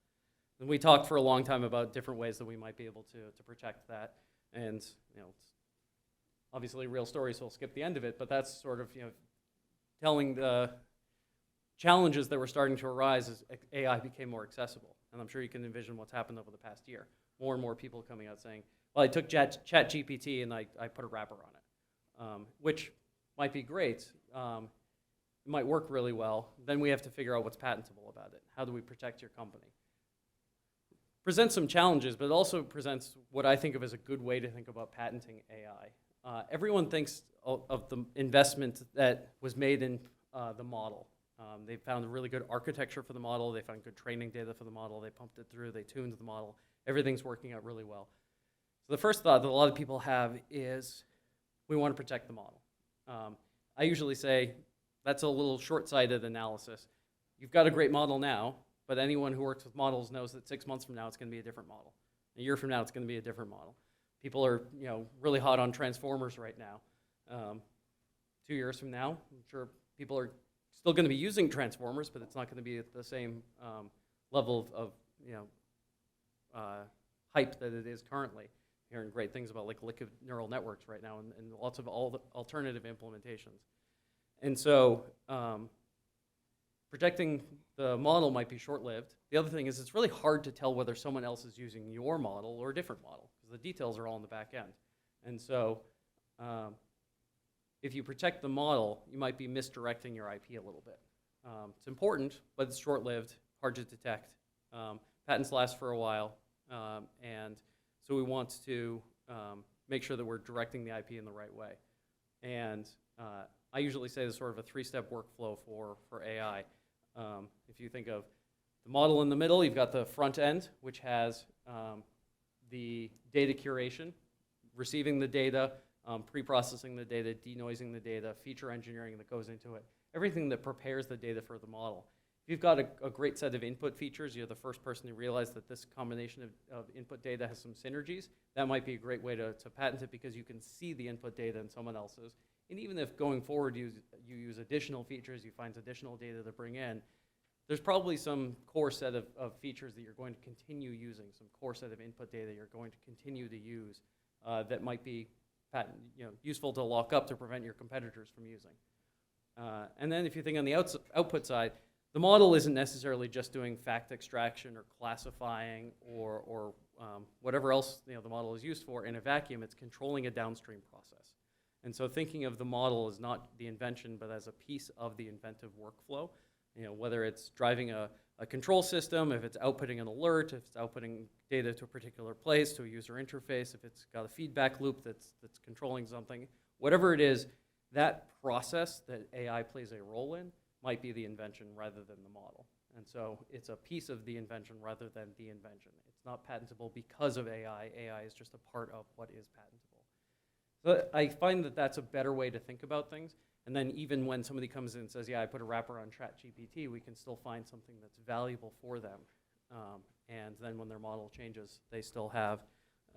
And we talked for a long time about different ways that we might be able to protect that. And it's obviously a real story, so we'll skip the end of it, but that's sort of telling the challenges that were starting to arise as AI became more accessible. And I'm sure you can envision what's happened over the past year. More and more people coming out saying, well, I took ChatGPT and I put a wrapper on it, which might be great. It might work really well. Then we have to figure out what's patentable about it. How do we protect your company? Presents some challenges, but it also presents what I think of as a good way to think about patenting AI. Everyone thinks of the investment that was made in the model. They found a really good architecture for the model. They found good training data for the model. They pumped it through. They tuned the model. Everything's working out really well. So the first thought that a lot of people have is we want to protect the model. I usually say that's a little short-sighted analysis. You've got a great model now, but anyone who works with models knows that 6 months from now it's going to be a different model. A year from now it's going to be a different model. People are really hot on transformers right now. 2 years from now, I'm sure people are still going to be using transformers, but it's not going to be at the same level of hype that it is currently. Hearing great things about like liquid neural networks right now and lots of all the alternative implementations. And so protecting the model might be short-lived. The other thing is it's really hard to tell whether someone else is using your model or a different model because the details are all in the back end. And so if you protect the model, you might be misdirecting your IP a little bit. It's important, but it's short-lived, hard to detect. Patents last for a while, and so we want to make sure that we're directing the IP in the right way. And I usually say there's sort of a three-step workflow for AI. If you think of the model in the middle, you've got the front end, which has the data curation, receiving the data, pre-processing the data, denoising the data, feature engineering that goes into it, everything that prepares the data for the model. If you've got a great set of input features, you're the first person to realize that this combination of input data has some synergies, that might be a great way to patent it because you can see the input data in someone else's. And even if going forward you use additional features, you find additional data to bring in, there's probably some core set of features that you're going to continue using, some core set of input data you're going to continue to use that might be useful to lock up to prevent your competitors from using. And then if you think on the output side, the model isn't necessarily just doing fact extraction or classifying or whatever else the model is used for in a vacuum. It's controlling a downstream process. And so thinking of the model as not the invention, but as a piece of the inventive workflow, whether it's driving a control system, if it's outputting an alert, if it's outputting data to a particular place, to a user interface, if it's got a feedback loop that's controlling something, whatever it is, that process that AI plays a role in might be the invention rather than the model. And so it's a piece of the invention rather than the invention. It's not patentable because of AI. AI is just a part of what is patentable. So I find that that's a better way to think about things. And then even when somebody comes in and says, yeah, I put a wrapper on ChatGPT, we can still find something that's valuable for them. And then when their model changes, they still have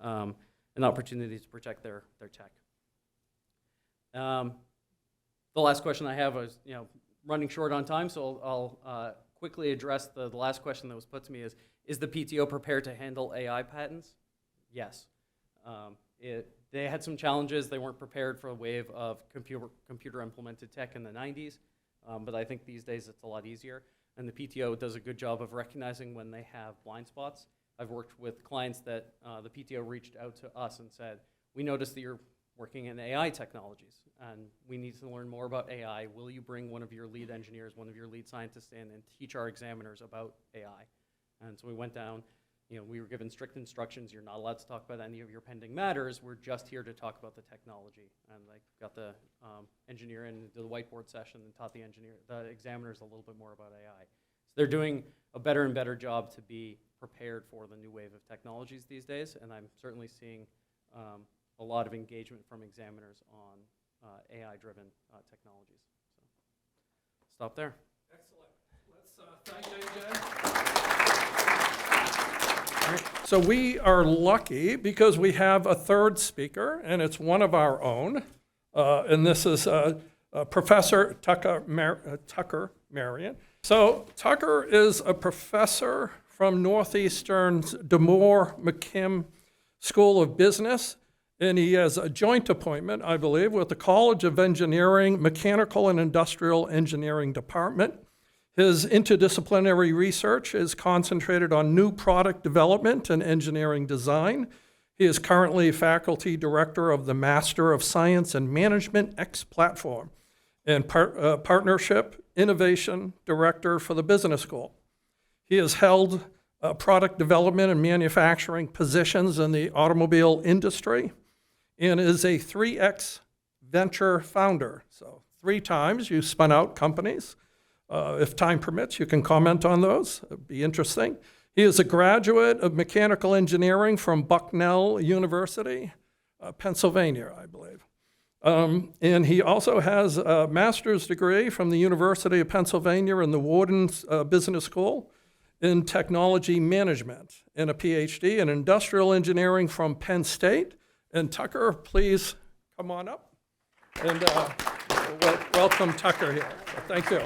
an opportunity to protect their tech. The last question I have is, running short on time, so I'll quickly address the last question that was put to me is the PTO prepared to handle AI patents? Yes. They had some challenges. They weren't prepared for a wave of computer implemented tech in the 90s, but I think these days it's a lot easier. And the PTO does a good job of recognizing when they have blind spots. I've worked with clients that the PTO reached out to us and said, we noticed that you're working in AI technologies, and we need to learn more about AI. Will you bring one of your lead engineers, one of your lead scientists in and teach our examiners about AI? And so we went down. We were given strict instructions. You're not allowed to talk about any of your pending matters. We're just here to talk about the technology. And I got the engineer into the whiteboard session and taught the examiners a little bit more about AI. So they're doing a better and better job to be prepared for the new wave of technologies these days. And I'm certainly seeing a lot of engagement from examiners on AI-driven technologies. So stop there. Excellent. Let's thank AJ. So we are lucky because we have a third speaker, and it's one of our own. And this is Professor Tucker Marion. So Tucker is a professor from Northeastern's DeMoore McKim School of Business, and he has a joint appointment, I believe, with the College of Engineering, Mechanical and Industrial Engineering Department. His interdisciplinary research is concentrated on new product development and engineering design. He is currently faculty director of the Master of Science and Management X platform and partnership innovation director for the business school. He has held product development and manufacturing positions in the automobile industry and is a 3X venture founder. So 3 times you spun out companies. If time permits, you can comment on those. It'd be interesting. He is a graduate of mechanical engineering from Bucknell University, Pennsylvania, I believe. And he also has a master's degree from the University of Pennsylvania in the Wharton Business School in technology management and a PhD in industrial engineering from Penn State. And Tucker, please come on up. And welcome Tucker here. So thank you.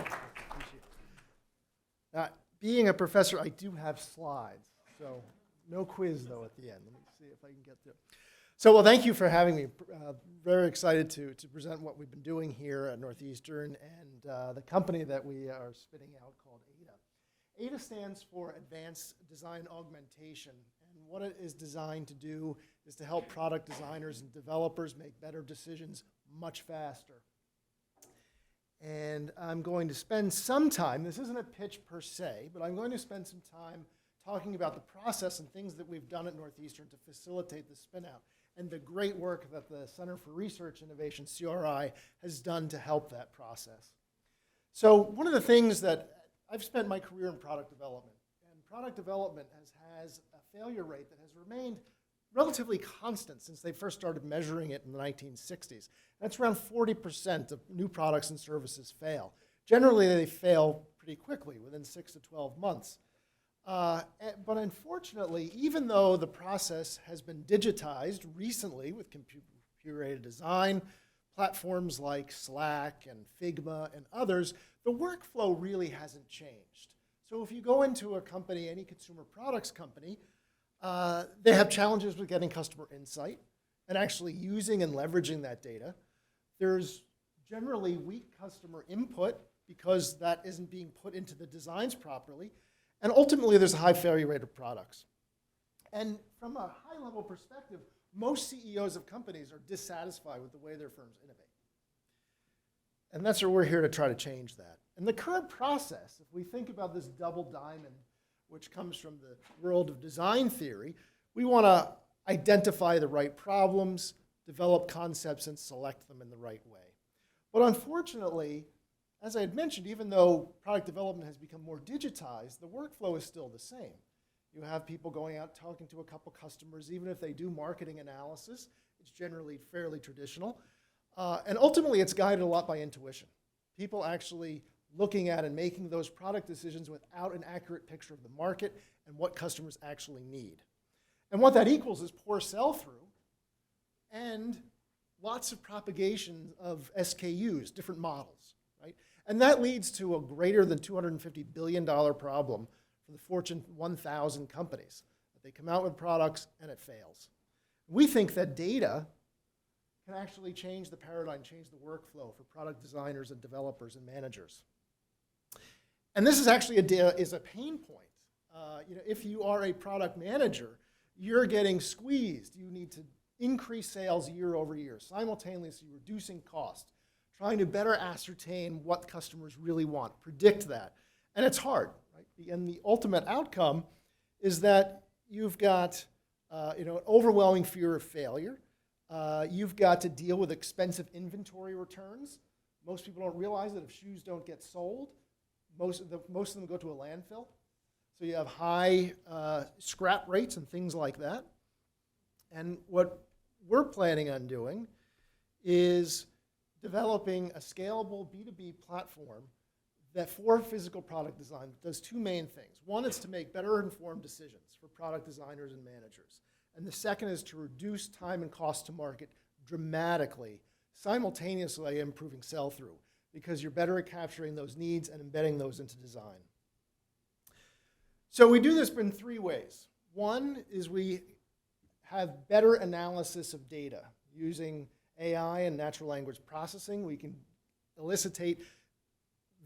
Being a professor, I do have slides, so no quiz though at the end. Let me see if I can get through. So, well, thank you for having me. Very excited to present what we've been doing here at Northeastern and the company that we are spinning out called ADA. ADA stands for Advanced Design Augmentation, and what it is designed to do is to help product designers and developers make better decisions much faster. And I'm going to spend some time, this isn't a pitch per se, but I'm going to spend some time talking about the process and things that we've done at Northeastern to facilitate the spin-out and the great work that the Center for Research Innovation, CRI, has done to help that process. So one of the things that I've spent my career in product development, and product development has a failure rate that has remained relatively constant since they first started measuring it in the 1960s. That's around 40% of new products and services fail. Generally, they fail pretty quickly, within 6 to 12 months. But unfortunately, even though the process has been digitized recently with computer-aided design, platforms like Slack and Figma and others, the workflow really hasn't changed. So if you go into a company, any consumer products company, they have challenges with getting customer insight and actually using and leveraging that data. There's generally weak customer input because that isn't being put into the designs properly. And ultimately, there's a high failure rate of products. And from a high-level perspective, most CEOs of companies are dissatisfied with the way their firms innovate. And that's where we're here to try to change that. And the current process, if we think about this double diamond, which comes from the world of design theory, we want to identify the right problems, develop concepts, and select them in the right way. But unfortunately, as I had mentioned, even though product development has become more digitized, the workflow is still the same. You have people going out talking to a couple customers, even if they do marketing analysis, it's generally fairly traditional. And ultimately, it's guided a lot by intuition. People actually looking at and making those product decisions without an accurate picture of the market and what customers actually need. And what that equals is poor sell-through and lots of propagation of SKUs, different models, right? And that leads to a greater than $250 billion problem for the Fortune 1000 companies. They come out with products and it fails. We think that data can actually change the paradigm, change the workflow for product designers and developers and managers. And this is actually a pain point. If you are a product manager, you're getting squeezed. You need to increase sales year over year, simultaneously reducing cost, trying to better ascertain what customers really want, predict that. And it's hard, right? And the ultimate outcome is that you've got an overwhelming fear of failure. You've got to deal with expensive inventory returns. Most people don't realize that if shoes don't get sold, most of them go to a landfill. So you have high scrap rates and things like that. And what we're planning on doing is developing a scalable B2B platform that for physical product design does 2 main things. One is to make better informed decisions for product designers and managers. And the second is to reduce time and cost to market dramatically, simultaneously improving sell-through, because you're better at capturing those needs and embedding those into design. So we do this in 3 ways. One is we have better analysis of data. Using AI and natural language processing, we can elicitate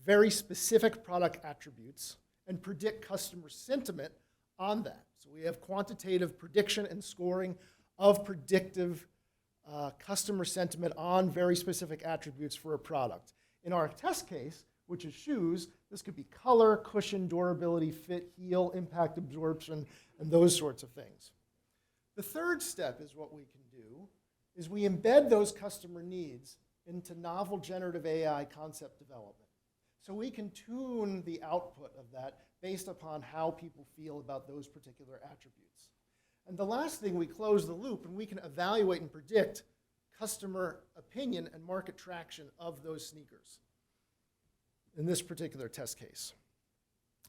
very specific product attributes and predict customer sentiment on that. So we have quantitative prediction and scoring of predictive customer sentiment on very specific attributes for a product. In our test case, which is shoes, this could be color, cushion, durability, fit, heel, impact absorption, and those sorts of things. The third step is what we can do is we embed those customer needs into novel generative AI concept development. So we can tune the output of that based upon how people feel about those particular attributes. And the last thing, we close the loop and we can evaluate and predict customer opinion and market traction of those sneakers in this particular test case.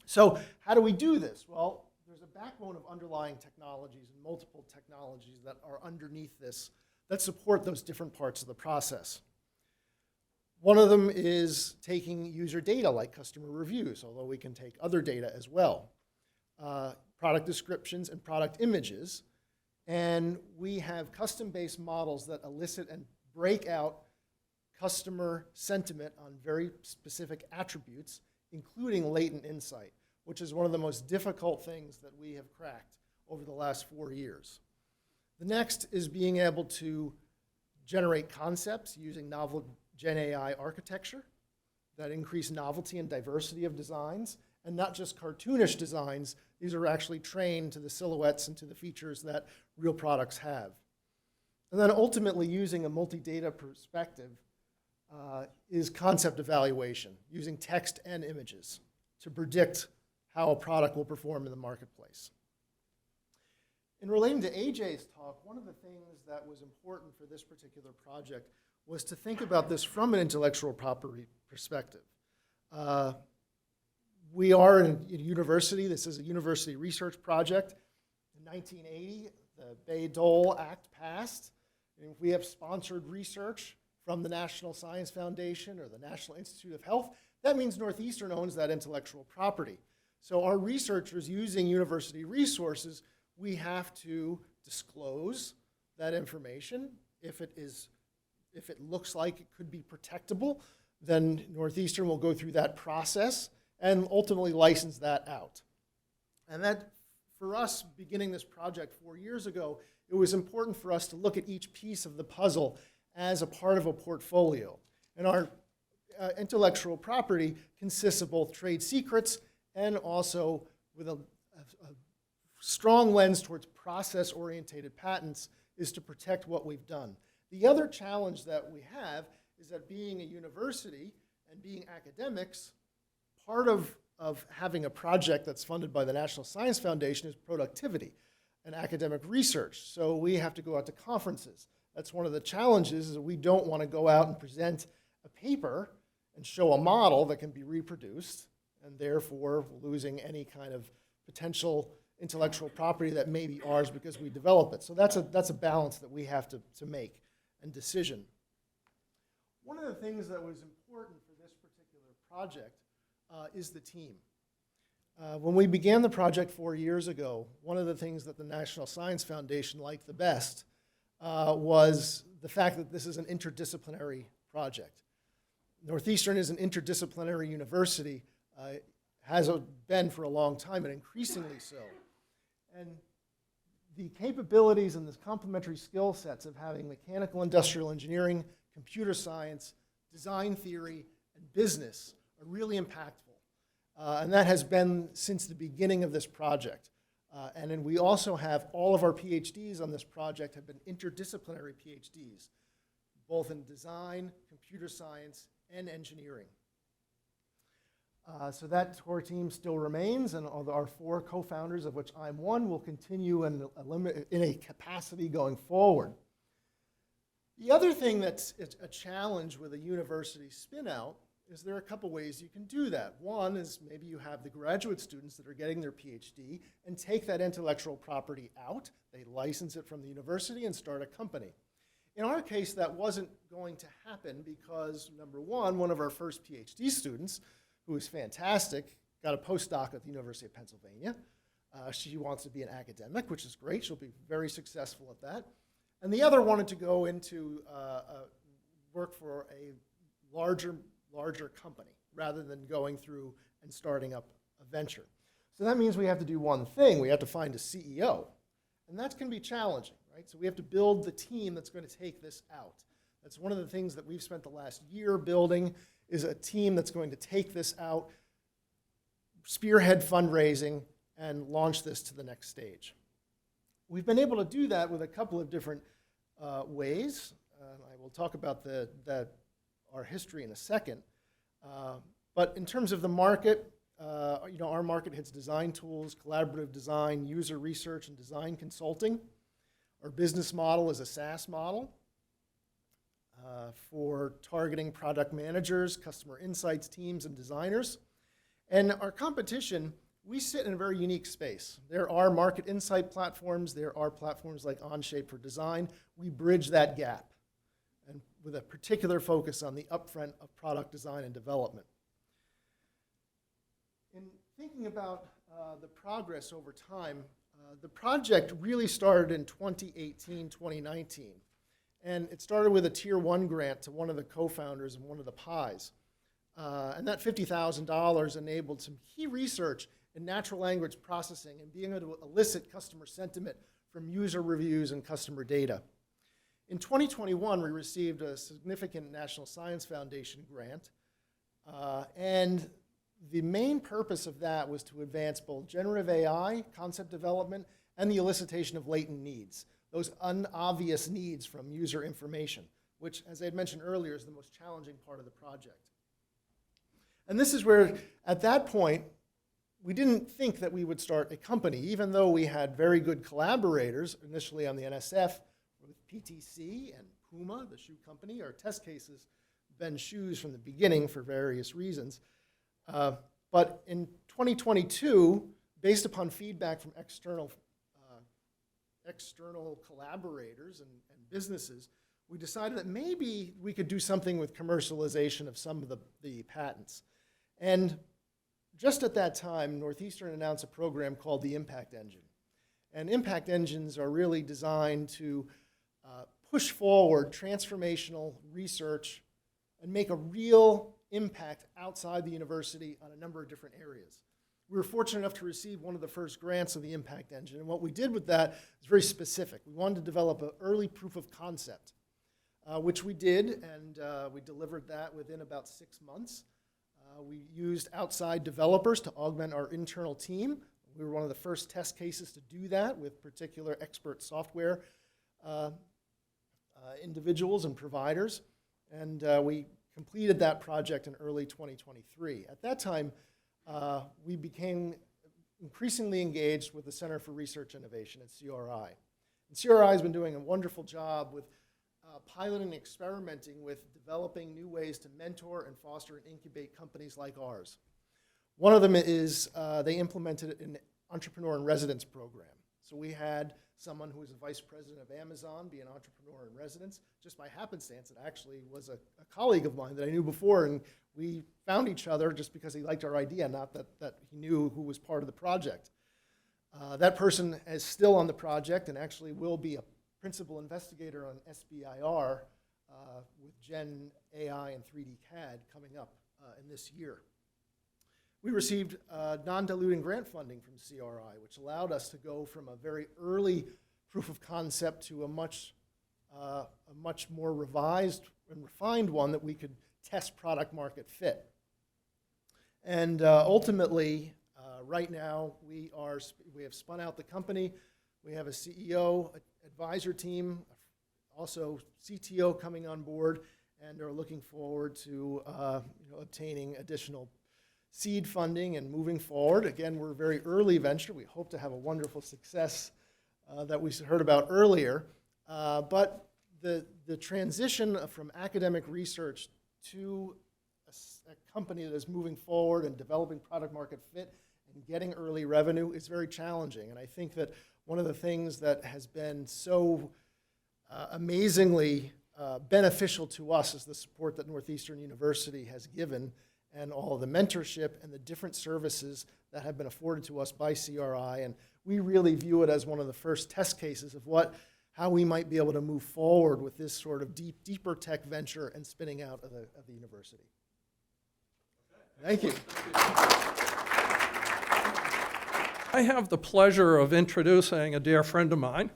So how do we do this? Well, there's a backbone of underlying technologies and multiple technologies that are underneath this that support those different parts of the process. One of them is taking user data like customer reviews, although we can take other data as well, product descriptions and product images, and we have custom-based models that elicit and break out customer sentiment on very specific attributes, including latent insight, which is one of the most difficult things that we have cracked over the last 4 years. The next is being able to generate concepts using novel Gen AI architecture that increase novelty and diversity of designs, and not just cartoonish designs. These are actually trained to the silhouettes and to the features that real products have. And then ultimately using a multi-data perspective is concept evaluation, using text and images to predict how a product will perform in the marketplace. In relating to AJ's talk, one of the things that was important for this particular project was to think about this from an intellectual property perspective. We are in a university. This is a university research project. In 1980, the Bayh-Dole Act passed. And if we have sponsored research from the National Science Foundation or the National Institute of Health, that means Northeastern owns that intellectual property. So our researchers using university resources, we have to disclose that information. If it looks like it could be protectable, then Northeastern will go through that process and ultimately license that out. And that, for us, beginning this project 4 years ago, it was important for us to look at each piece of the puzzle as a part of a portfolio. And our intellectual property consists of both trade secrets and also with a strong lens towards process-oriented patents is to protect what we've done. The other challenge that we have is that being a university and being academics, part of having a project that's funded by the National Science Foundation is productivity and academic research. So we have to go out to conferences. That's one of the challenges, is that we don't want to go out and present a paper and show a model that can be reproduced, and therefore losing any kind of potential intellectual property that may be ours because we develop it. So that's a balance that we have to make and decision. One of the things that was important for this particular project is the team. When we began the project 4 years ago, one of the things that the National Science Foundation liked the best was the fact that this is an interdisciplinary project. Northeastern is an interdisciplinary university, has been for a long time, and increasingly so. And the capabilities and the complementary skill sets of having mechanical industrial engineering, computer science, design theory, and business are really impactful. And that has been since the beginning of this project. And then we also have all of our PhDs on this project have been interdisciplinary PhDs, both in design, computer science, and engineering. So that core team still remains, and our 4 co-founders, of which I'm one, will continue in a capacity going forward. The other thing that's a challenge with a university spin-out is there are a couple ways you can do that. One is maybe you have the graduate students that are getting their PhD and take that intellectual property out. They license it from the university and start a company. In our case, that wasn't going to happen because, number one of our first PhD students, who is fantastic, got a postdoc at the University of Pennsylvania. She wants to be an academic, which is great. She'll be very successful at that. And the other wanted to go into work for a larger company rather than going through and starting up a venture. So that means we have to do one thing. We have to find a CEO. And that's going to be challenging, right? So we have to build the team that's going to take this out. That's one of the things that we've spent the last year building, is a team that's going to take this out, spearhead fundraising, and launch this to the next stage. We've been able to do that with a couple of different ways. I will talk about our history in a second. But in terms of the market, our market hits design tools, collaborative design, user research, and design consulting. Our business model is a SaaS model for targeting product managers, customer insights teams, and designers. And our competition, we sit in a very unique space. There are market insight platforms. There are platforms like Onshape for design. We bridge that gap, and with a particular focus on the upfront of product design and development. In thinking about the progress over time, the project really started in 2018, 2019. And it started with a Tier 1 grant to one of the co-founders of one of the pies. And that $50,000 enabled some key research in natural language processing and being able to elicit customer sentiment from user reviews and customer data. In 2021, we received a significant National Science Foundation grant. And the main purpose of that was to advance both generative AI, concept development, and the elicitation of latent needs, those unobvious needs from user information, which, as I had mentioned earlier, is the most challenging part of the project. And this is where, at that point, we didn't think that we would start a company, even though we had very good collaborators initially on the NSF with PTC and Puma, the shoe company. Our test cases been shoes from the beginning for various reasons. But in 2022, based upon feedback from external collaborators and businesses, we decided that maybe we could do something with commercialization of some of the patents. And just at that time, Northeastern announced a program called the Impact Engine. And impact engines are really designed to push forward transformational research and make a real impact outside the university on a number of different areas. We were fortunate enough to receive one of the first grants of the Impact Engine, and what we did with that is very specific. We wanted to develop an early proof of concept, which we did, and we delivered that within about 6 months. We used outside developers to augment our internal team. We were one of the first test cases to do that with particular expert software individuals and providers, and we completed that project in early 2023. At that time, we became increasingly engaged with the Center for Research Innovation at CRI. And CRI has been doing a wonderful job with piloting and experimenting with developing new ways to mentor and foster and incubate companies like ours. One of them is they implemented an entrepreneur in residence program. So we had someone who was a vice president of Amazon be an entrepreneur in residence. Just by happenstance, it actually was a colleague of mine that I knew before, and we found each other just because he liked our idea, not that he knew who was part of the project. That person is still on the project and actually will be a principal investigator on SBIR with Gen AI and 3D CAD coming up in this year. We received non-diluting grant funding from CRI, which allowed us to go from a very early proof of concept to a much more revised and refined one that we could test product market fit. And ultimately, right now, we have spun out the company. We have a CEO, advisor team, also CTO coming on board, and are looking forward to obtaining additional seed funding and moving forward. Again, we're a very early venture. We hope to have a wonderful success that we heard about earlier. But the transition from academic research to a company that is moving forward and developing product market fit and getting early revenue is very challenging. And I think that one of the things that has been so amazingly beneficial to us is the support that Northeastern University has given and all the mentorship and the different services that have been afforded to us by CRI. And we really view it as one of the first test cases of how we might be able to move forward with this sort of deeper tech venture and spinning out of the university. Thank you. I have the pleasure of introducing a dear friend of mine.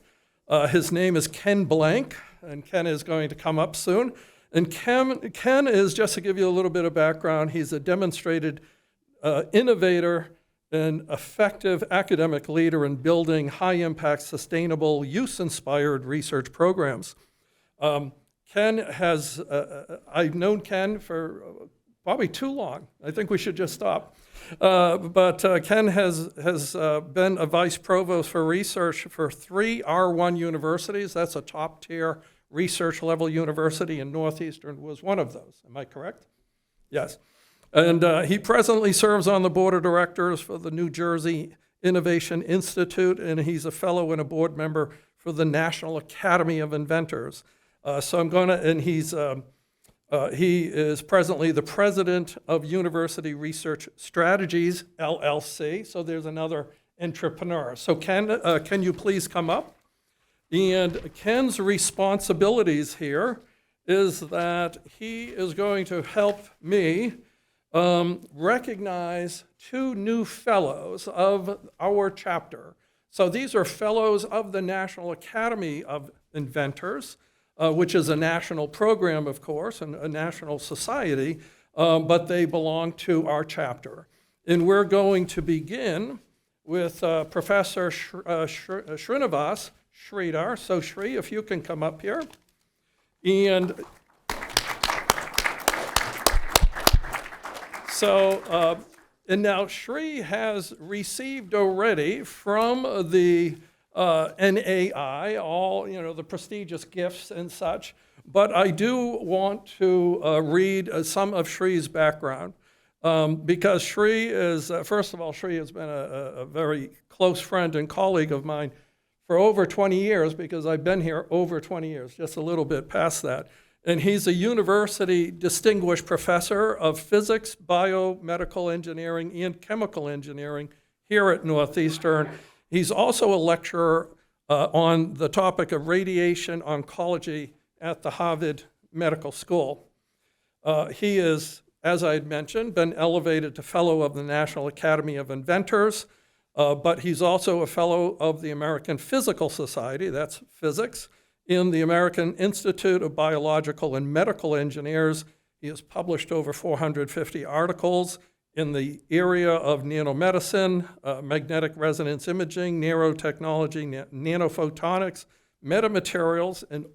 His name is Ken Blank, and Ken is going to come up soon. And Ken is, just to give you a little bit of background, he's a demonstrated innovator and effective academic leader in building high-impact, sustainable, use-inspired research programs. Ken has, I've known Ken for probably too long. I think we should just stop. But Ken has been a vice provost for research for 3 R1 universities. That's a top-tier research level university, and Northeastern was one of those. Am I correct? Yes. And he presently serves on the board of directors for the New Jersey Innovation Institute, and he's a fellow and a board member for the National Academy of Inventors. He is presently the president of University Research Strategies, LLC. So there's another entrepreneur. So Ken, can you please come up? And Ken's responsibilities here is that he is going to help me recognize 2 new fellows of our chapter. So these are fellows of the National Academy of Inventors, which is a national program, of course, and a national society, but they belong to our chapter. And we're going to begin with Professor Srinivas Sridhar. So Shri, if you can come up here. And so, and now Shri has received already from the NAI, all, the prestigious gifts and such, but I do want to read some of Shri's background because Shri is, first of all, Shri has been a very close friend and colleague of mine for over 20 years because I've been here over 20 years, just a little bit past that. And he's a university distinguished professor of physics, biomedical engineering, and chemical engineering here at Northeastern. He's also a lecturer on the topic of radiation oncology at the Harvard Medical School. He is, as I had mentioned, been elevated to Fellow of the National Academy of Inventors, but he's also a Fellow of the American Physical Society, that's physics, in the American Institute of Biological and Medical Engineers. He has published over 450 articles in the area of nanomedicine, magnetic resonance imaging, neurotechnology, nanophotonics, metamaterials. And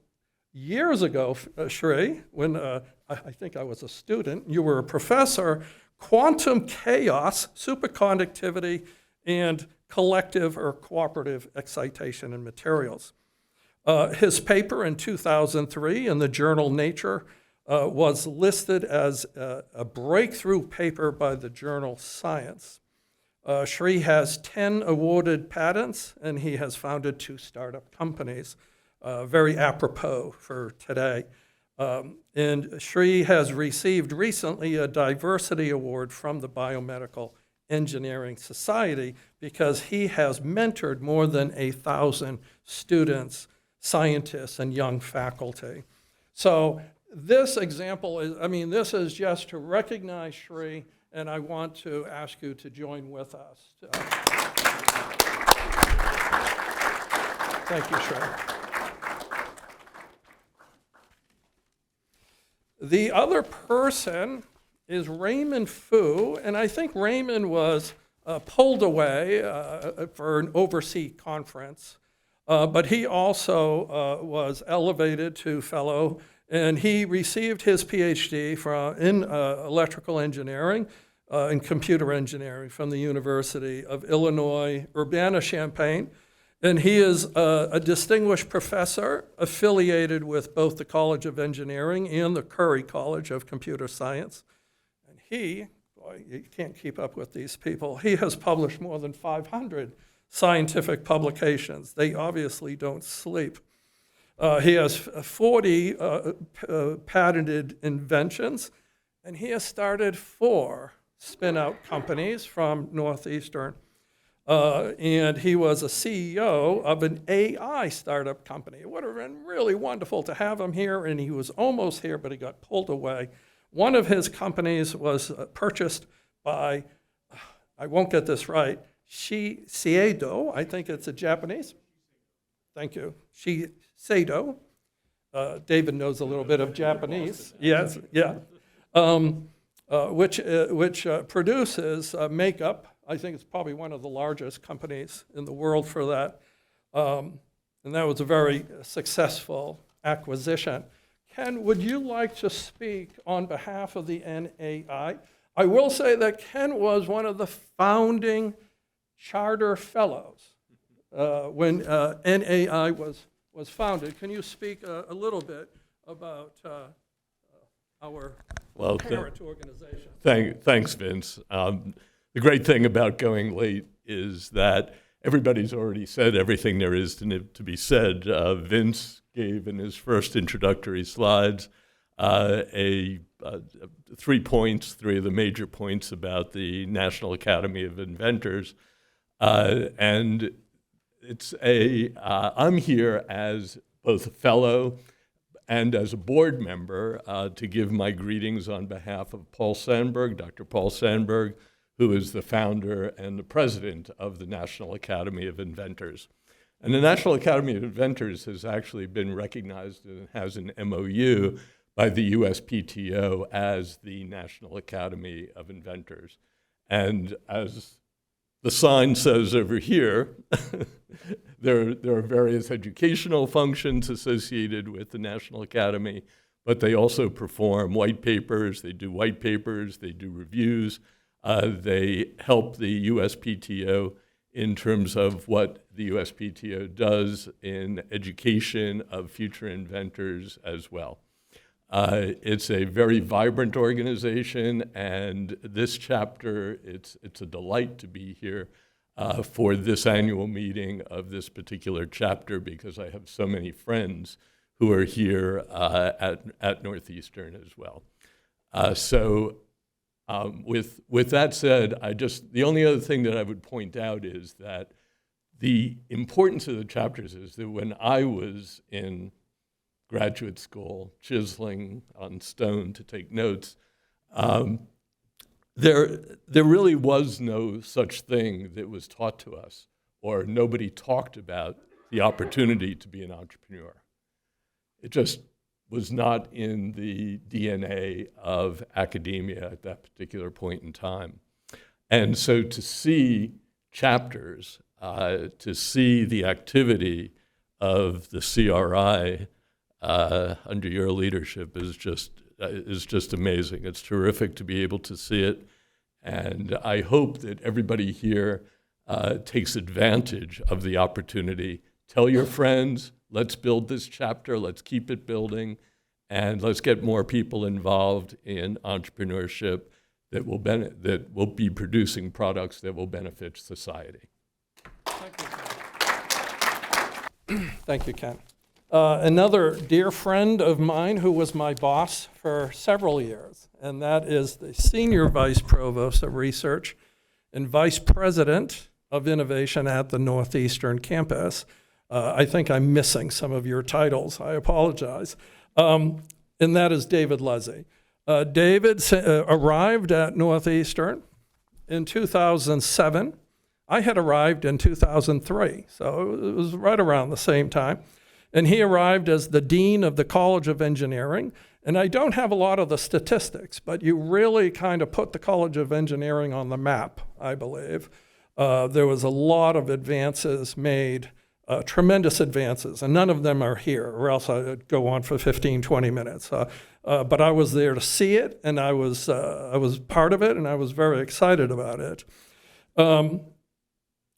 years ago, Shri, when I think I was a student, you were a professor, quantum chaos, superconductivity, and collective or cooperative excitation in materials. His paper in 2003 in the journal Nature was listed as a breakthrough paper by the journal Science. Shri has 10 awarded patents, and he has founded 2 startup companies, very apropos for today. And Shri has received recently a diversity award from the Biomedical Engineering Society because he has mentored more than 1,000 students, scientists, and young faculty. So this example is, this is just to recognize Shri, and I want to ask you to join with us. Thank you, Shri. The other person is Raymond Fu, and I think Raymond was pulled away for an overseas conference, but he also was elevated to fellow, and he received his PhD in electrical engineering and computer engineering from the University of Illinois, Urbana-Champaign. And he is a distinguished professor affiliated with both the College of Engineering and the Curry College of Computer Science. And he, boy, you can't keep up with these people, he has published more than 500 scientific publications. They obviously don't sleep. He has 40 patented inventions, And he has started 4 spin-out companies from Northeastern. And he was a CEO of an AI startup company. It would have been really wonderful to have him here, and he was almost here, but he got pulled away. One of his companies was purchased by, I won't get this right, Shiseido, I think it's a Japanese. Thank you. Shiseido. David knows a little bit of Japanese. Yes, yeah. Which produces makeup. I think it's probably one of the largest companies in the world for that. And that was a very successful acquisition. Ken, would you like to speak on behalf of the NAI? I will say that Ken was one of the founding charter fellows when NAI was founded. Can you speak a little bit about our parent organization? Thanks, Vince. The great thing about going late is that everybody's already said everything there is to be said. Vince gave in his first introductory slides 3 points, 3 of the major points about the National Academy of Inventors. And I'm here as both a fellow and as a board member to give my greetings on behalf of Paul Sandberg, Dr. Paul Sandberg, who is the founder and the president of the National Academy of Inventors. And the National Academy of Inventors has actually been recognized and has an MOU by the USPTO as the National Academy of Inventors. And as the sign says over here, there are various educational functions associated with the National Academy, but they also perform white papers, they do reviews, they help the USPTO in terms of what the USPTO does in education of future inventors as well. It's a very vibrant organization, and this chapter, it's a delight to be here for this annual meeting of this particular chapter because I have so many friends who are here at Northeastern as well. With that said, the only other thing that I would point out is that the importance of the chapters is that when I was in graduate school, chiseling on stone to take notes, there really was no such thing that was taught to us, or nobody talked about the opportunity to be an entrepreneur. It just was not in the DNA of academia at that particular point in time. And so to see chapters, to see the activity of the CRI under your leadership is just amazing. It's terrific to be able to see it. And I hope that everybody here takes advantage of the opportunity. Tell your friends, let's build this chapter, let's keep it building, and let's get more people involved in entrepreneurship that will be producing products that will benefit society. Thank you, Ken. Another dear friend of mine who was my boss for several years, and that is the Senior Vice Provost of Research and Vice President of Innovation at the Northeastern campus. I think I'm missing some of your titles. I apologize. And that is David Lezzi. David arrived at Northeastern in 2007. I had arrived in 2003, so it was right around the same time. And he arrived as the Dean of the College of Engineering. And I don't have a lot of the statistics, but you really kind of put the College of Engineering on the map, I believe. There was a lot of advances made, tremendous advances, and none of them are here, or else I'd go on for 15, 20 minutes. But I was there to see it, and I was part of it, and I was very excited about it.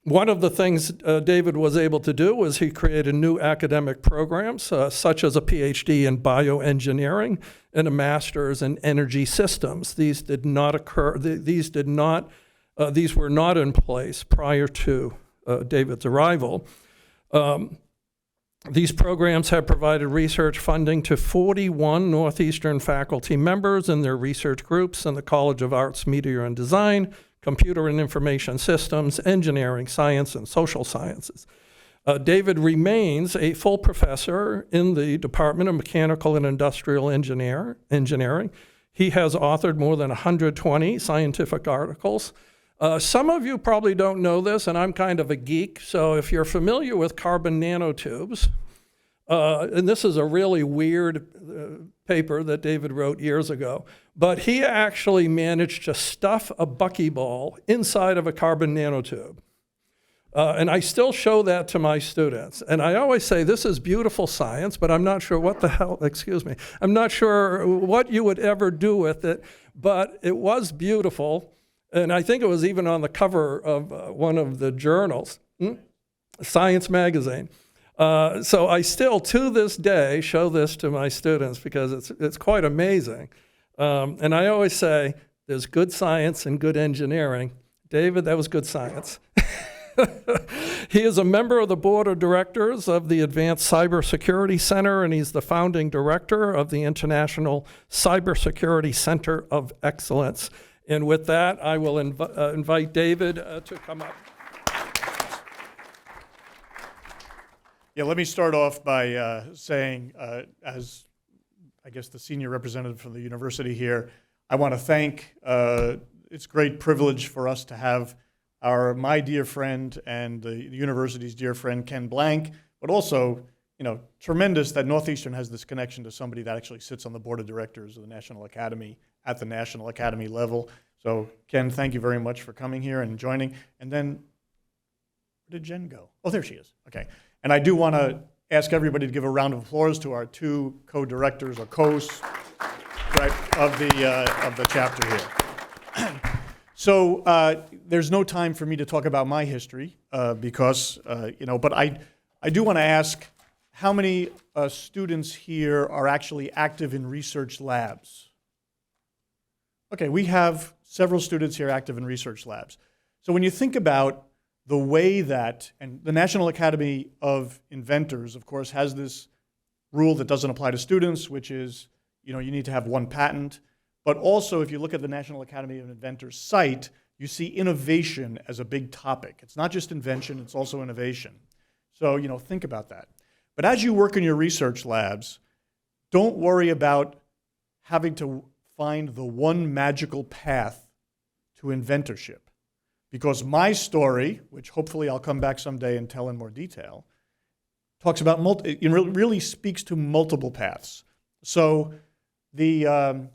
One of the things David was able to do was he created new academic programs, such as a PhD in bioengineering and a master's in energy systems. These did not occur. These were not in place prior to David's arrival. These programs have provided research funding to 41 Northeastern faculty members in their research groups in the College of Arts, Media, and Design, Computer and Information Systems, Engineering, Science, and Social Sciences. David remains a full professor in the Department of Mechanical and Industrial Engineering. He has authored more than 120 scientific articles. Some of you probably don't know this, and I'm kind of a geek, so if you're familiar with carbon nanotubes, and this is a really weird paper that David wrote years ago, but he actually managed to stuff a buckyball inside of a carbon nanotube. And I still show that to my students. And I always say, this is beautiful science, but I'm not sure what the hell, excuse me, I'm not sure what you would ever do with it, but it was beautiful. And I think it was even on the cover of one of the journals, Science magazine. So I still, to this day, show this to my students because it's quite amazing. And I always say, there's good science and good engineering. David, that was good science. He is a member of the board of directors of the Advanced Cybersecurity Center, and he's the founding director of the International Cybersecurity Center of Excellence. And with that, I will invite David to come up. Yeah, let me start off by saying, as I guess the senior representative from the university here, I want to thank, it's a great privilege for us to have my dear friend and the university's dear friend, Ken Blank, but also, tremendous that Northeastern has this connection to somebody that actually sits on the board of directors of the National Academy at the National Academy level. So, Ken, thank you very much for coming here and joining. And then, where did Jen go? Oh, there she is. Okay. And I do want to ask everybody to give a round of applause to our two co-directors or co-hosts, right, of the chapter here. So there's no time for me to talk about my history because, but I do want to ask how many students here are actually active in research labs? Okay, we have several students here active in research labs. So when you think about the way that, and the National Academy of Inventors, of course, has this rule that doesn't apply to students, which is, you need to have one patent. But also, if you look at the National Academy of Inventors site, you see innovation as a big topic. It's not just invention, it's also innovation. So, think about that. But as you work in your research labs, don't worry about having to find the one magical path to inventorship. Because my story, which hopefully I'll come back someday and tell in more detail, talks about, it really speaks to multiple paths. So the,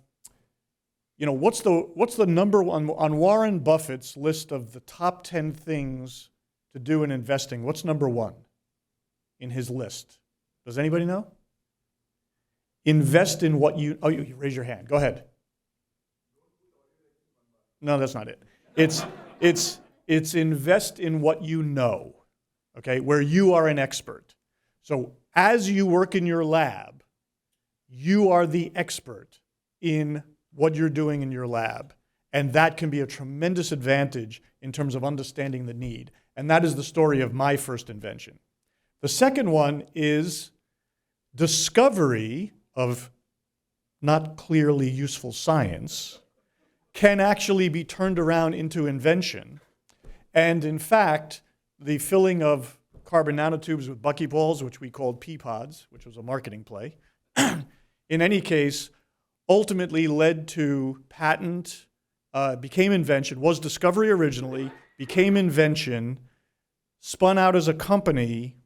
what's the number one, on Warren Buffett's list of the top 10 things to do in investing, what's number one in his list? Does anybody know? Invest in what you raise your hand. Go ahead. No, that's not it. It's invest in what you know, okay, where you are an expert. So as you work in your lab, you are the expert in what you're doing in your lab. And that can be a tremendous advantage in terms of understanding the need. And that is the story of my first invention. The second one is discovery of not clearly useful science can actually be turned around into invention. And in fact, the filling of carbon nanotubes with buckyballs, which we called pea pods, which was a marketing play, in any case, ultimately led to patent, became invention, was discovery originally, became invention, spun out as a company.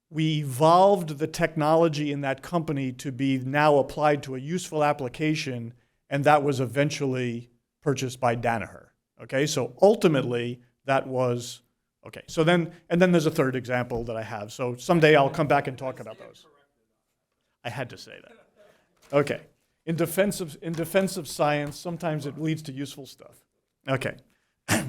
We evolved the technology in that company to be now applied to a useful application, and that was eventually purchased by Danaher. Okay, so ultimately that was, okay, so then there's a third example that I have. So someday I'll come back and talk about those. I had to say that. Okay, in defense of science, sometimes it leads to useful stuff. Okay,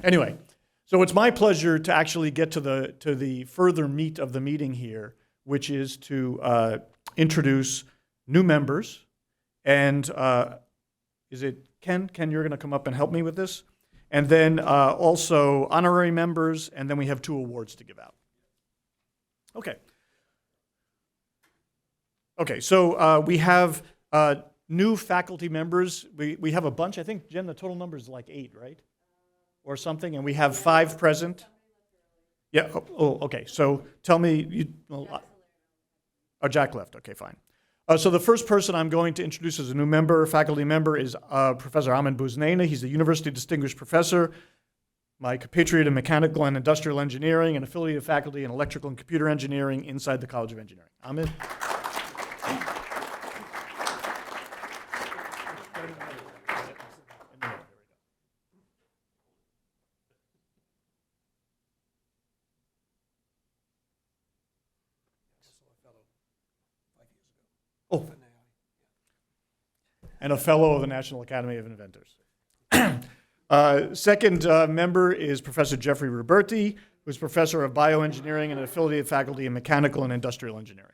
anyway, so it's my pleasure to actually get to the further meat of the meeting here, which is to introduce new members. And is it Ken? Ken, you're going to come up and help me with this? And then also honorary members, and then we have 2 awards to give out. Okay, Okay, so we have new faculty members. We have a bunch. I think, Jen, the total number is like 8, right? Or something, and we have 5 present. Yeah, okay. So tell me, Jack left. Okay, fine. So the first person I'm going to introduce as a new member, faculty member, is Professor Amin Bouznaina. He's a University Distinguished Professor, my compatriot in Mechanical and Industrial Engineering, and affiliated faculty in Electrical and Computer Engineering inside the College of Engineering. Amin. Oh, and a fellow of the National Academy of Inventors. Second member is Professor Jeffrey Roberti, who's professor of bioengineering and affiliated faculty in mechanical and industrial engineering.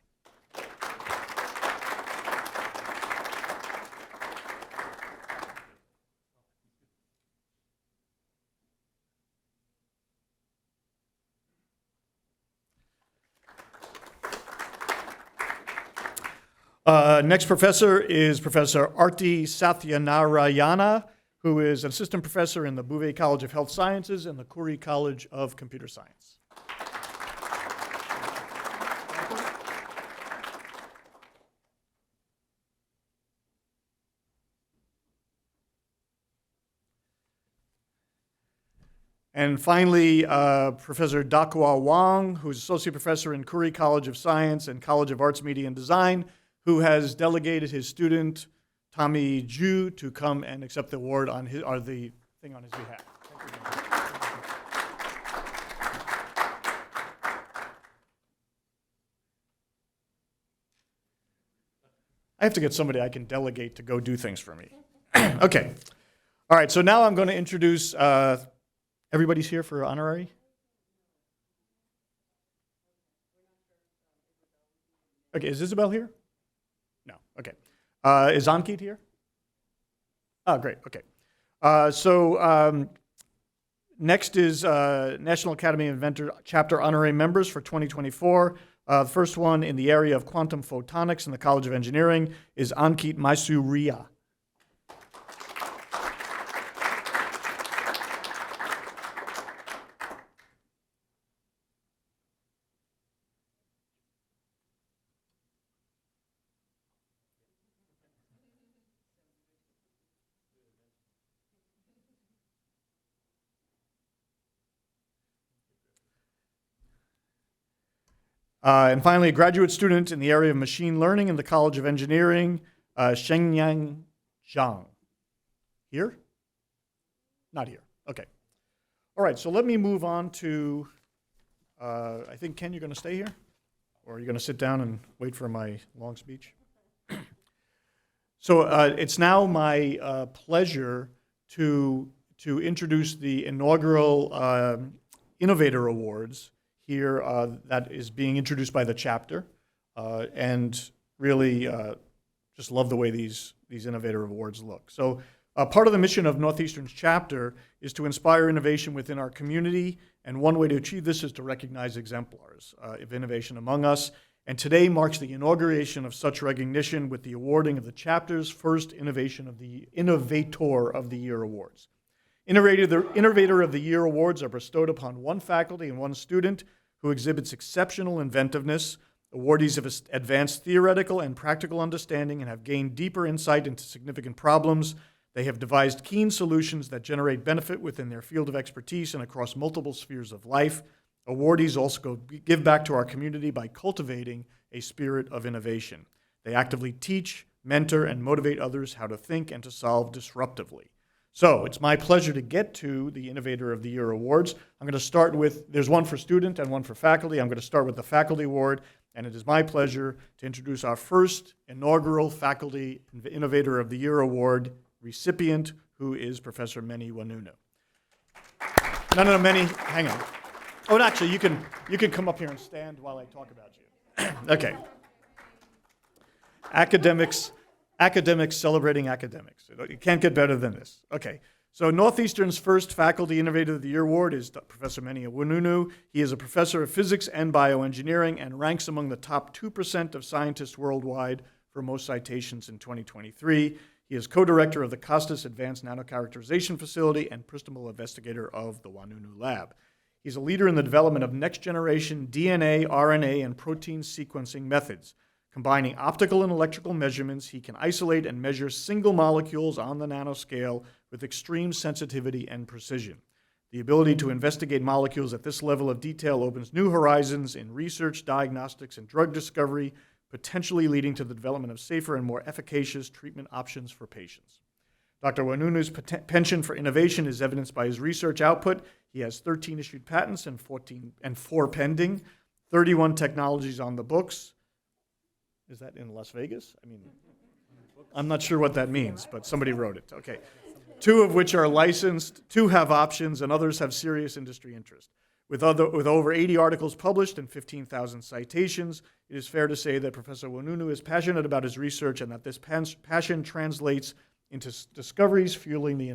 Next professor is Professor Arti Satyanarayana, who is an assistant professor in the Bouvet College of Health Sciences and the Khoury College of Computer Science. And finally, Professor Dakhua Wang, who's associate professor in Khoury College of Science and College of Arts, Media, and Design, who has delegated his student, Tommy Ju, to come and accept the award on his, or the thing on his behalf. I have to get somebody I can delegate to go do things for me. Okay. All right, so now I'm going to introduce, everybody's here for honorary? Okay, is Isabel here? No, okay. Is Ankit here? Oh, great, okay. Next is National Academy of Inventor Chapter Honorary Members for 2024. The first one in the area of quantum photonics in the College of Engineering is Ankit Maisuria. And finally, a graduate student in the area of machine learning in the College of Engineering, Shenyang Zhang. Here? Not here. Okay. All right, so let me move on to, I think, Ken, you're going to stay here? Or are you going to sit down and wait for my long speech? So it's now my pleasure to introduce the inaugural Innovator Awards here that is being introduced by the chapter, and really just love the way these Innovator Awards look. So part of the mission of Northeastern's chapter is to inspire innovation within our community, and one way to achieve this is to recognize exemplars of innovation among us. And today marks the inauguration of such recognition with the awarding of the chapter's first Innovator of the Year awards. Innovator of the Year awards are bestowed upon one faculty and one student who exhibits exceptional inventiveness. Awardees have advanced theoretical and practical understanding and have gained deeper insight into significant problems. They have devised keen solutions that generate benefit within their field of expertise and across multiple spheres of life. Awardees also give back to our community by cultivating a spirit of innovation. They actively teach, mentor, and motivate others how to think and to solve disruptively. So it's my pleasure to get to the Innovator of the Year awards. I'm going to start with, there's one for student and one for faculty. I'm going to start with the faculty award, and it is my pleasure to introduce our first inaugural Faculty Innovator of the Year award recipient, who is Professor Meni Wanunu. No, Meni, hang on. Oh, and actually, you can come up here and stand while I talk about you. Okay. Academics celebrating academics. You can't get better than this. Okay. So Northeastern's first Faculty Innovator of the Year award is Professor Menia Wanunu. He is a professor of physics and bioengineering and ranks among the top 2% of scientists worldwide for most citations in 2023. He is co-director of the Costas Advanced Nanocharacterization Facility and principal investigator of the Wanunu Lab. He's a leader in the development of next-generation DNA, RNA, and protein sequencing methods. Combining optical and electrical measurements, he can isolate and measure single molecules on the nanoscale with extreme sensitivity and precision. The ability to investigate molecules at this level of detail opens new horizons in research, diagnostics, and drug discovery, potentially leading to the development of safer and more efficacious treatment options for patients. Dr. Wanunu's penchant for innovation is evidenced by his research output. He has 13 issued patents and 4 pending, 31 technologies on the books. Is that in Las Vegas? I mean, I'm not sure what that means, but somebody wrote it. Okay. 2 of which are licensed, 2 have options, and others have serious industry interest. With over 80 articles published and 15,000 citations, it is fair to say that Professor Wanunu is passionate about his research and that this passion translates into discoveries fueling the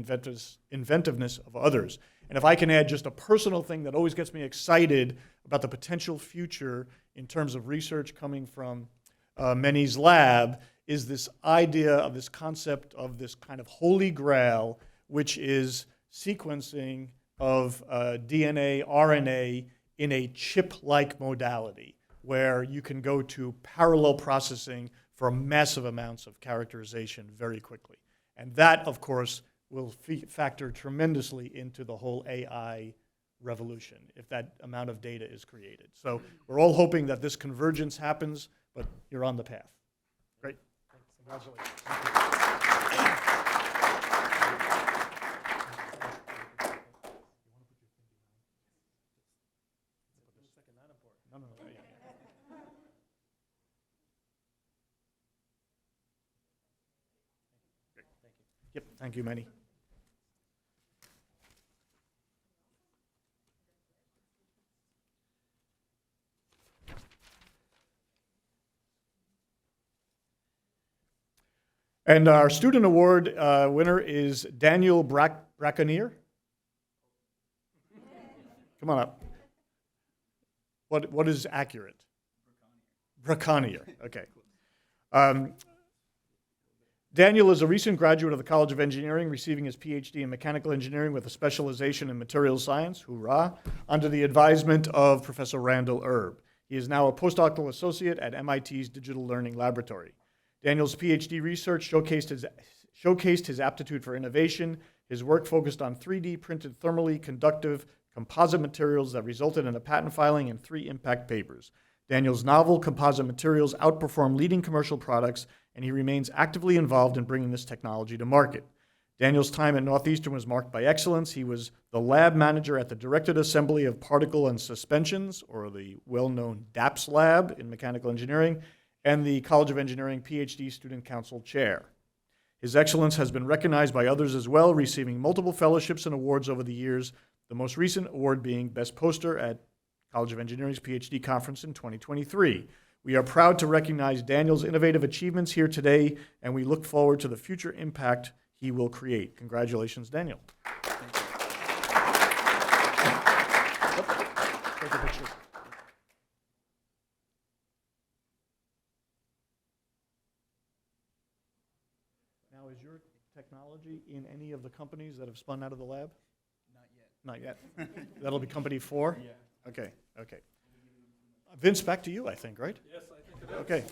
inventiveness of others. And if I can add just a personal thing that always gets me excited about the potential future in terms of research coming from Meni's lab, is this idea of this concept of this kind of holy grail, which is sequencing of DNA, RNA in a chip-like modality, where you can go to parallel processing for massive amounts of characterization very quickly. And that, of course, will factor tremendously into the whole AI revolution if that amount of data is created. So we're all hoping that this convergence happens, but you're on the path. Great. Congratulations. Yep, thank you, Meni. And our student award winner is Daniel Braconnier. Come on up. What is accurate? Braconnier. Okay. Daniel is a recent graduate of the College of Engineering, receiving his PhD in mechanical engineering with a specialization in materials science, hoorah, under the advisement of Professor Randall Erb. He is now a postdoctoral associate at MIT's Digital Learning Laboratory. Daniel's PhD research showcased his aptitude for innovation. His work focused on 3D printed thermally conductive composite materials that resulted in a patent filing and 3 impact papers. Daniel's novel composite materials outperform leading commercial products, and he remains actively involved in bringing this technology to market. Daniel's time at Northeastern was marked by excellence. He was the lab manager at the Directed Assembly of Particle and Suspensions, or the well-known DAPS lab in mechanical engineering, and the College of Engineering PhD Student Council chair. His excellence has been recognized by others as well, receiving multiple fellowships and awards over the years, the most recent award being Best Poster at College of Engineering's PhD Conference in 2023. We are proud to recognize Daniel's innovative achievements here today, and we look forward to the future impact he will create. Congratulations, Daniel. Take a picture. Now, is your technology in any of the companies that have spun out of the lab? Not yet. That'll be company 4? Yeah. Okay. Vince, back to you, I think, right? Yes, I think it is. Okay.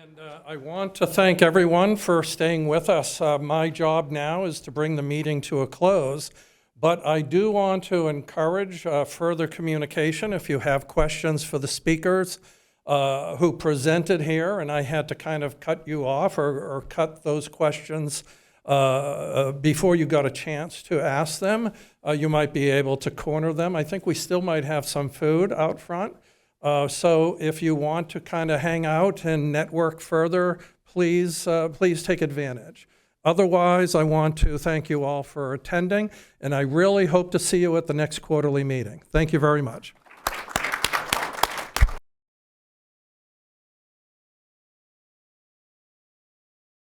And I want to thank everyone for staying with us. My job now is to bring the meeting to a close, but I do want to encourage further communication. If you have questions for the speakers who presented here, and I had to kind of cut you off or cut those questions before you got a chance to ask them, you might be able to corner them. I think we still might have some food out front. So if you want to kind of hang out and network further, please take advantage. Otherwise, I want to thank you all for attending, and I really hope to see you at the next quarterly meeting. Thank you very much.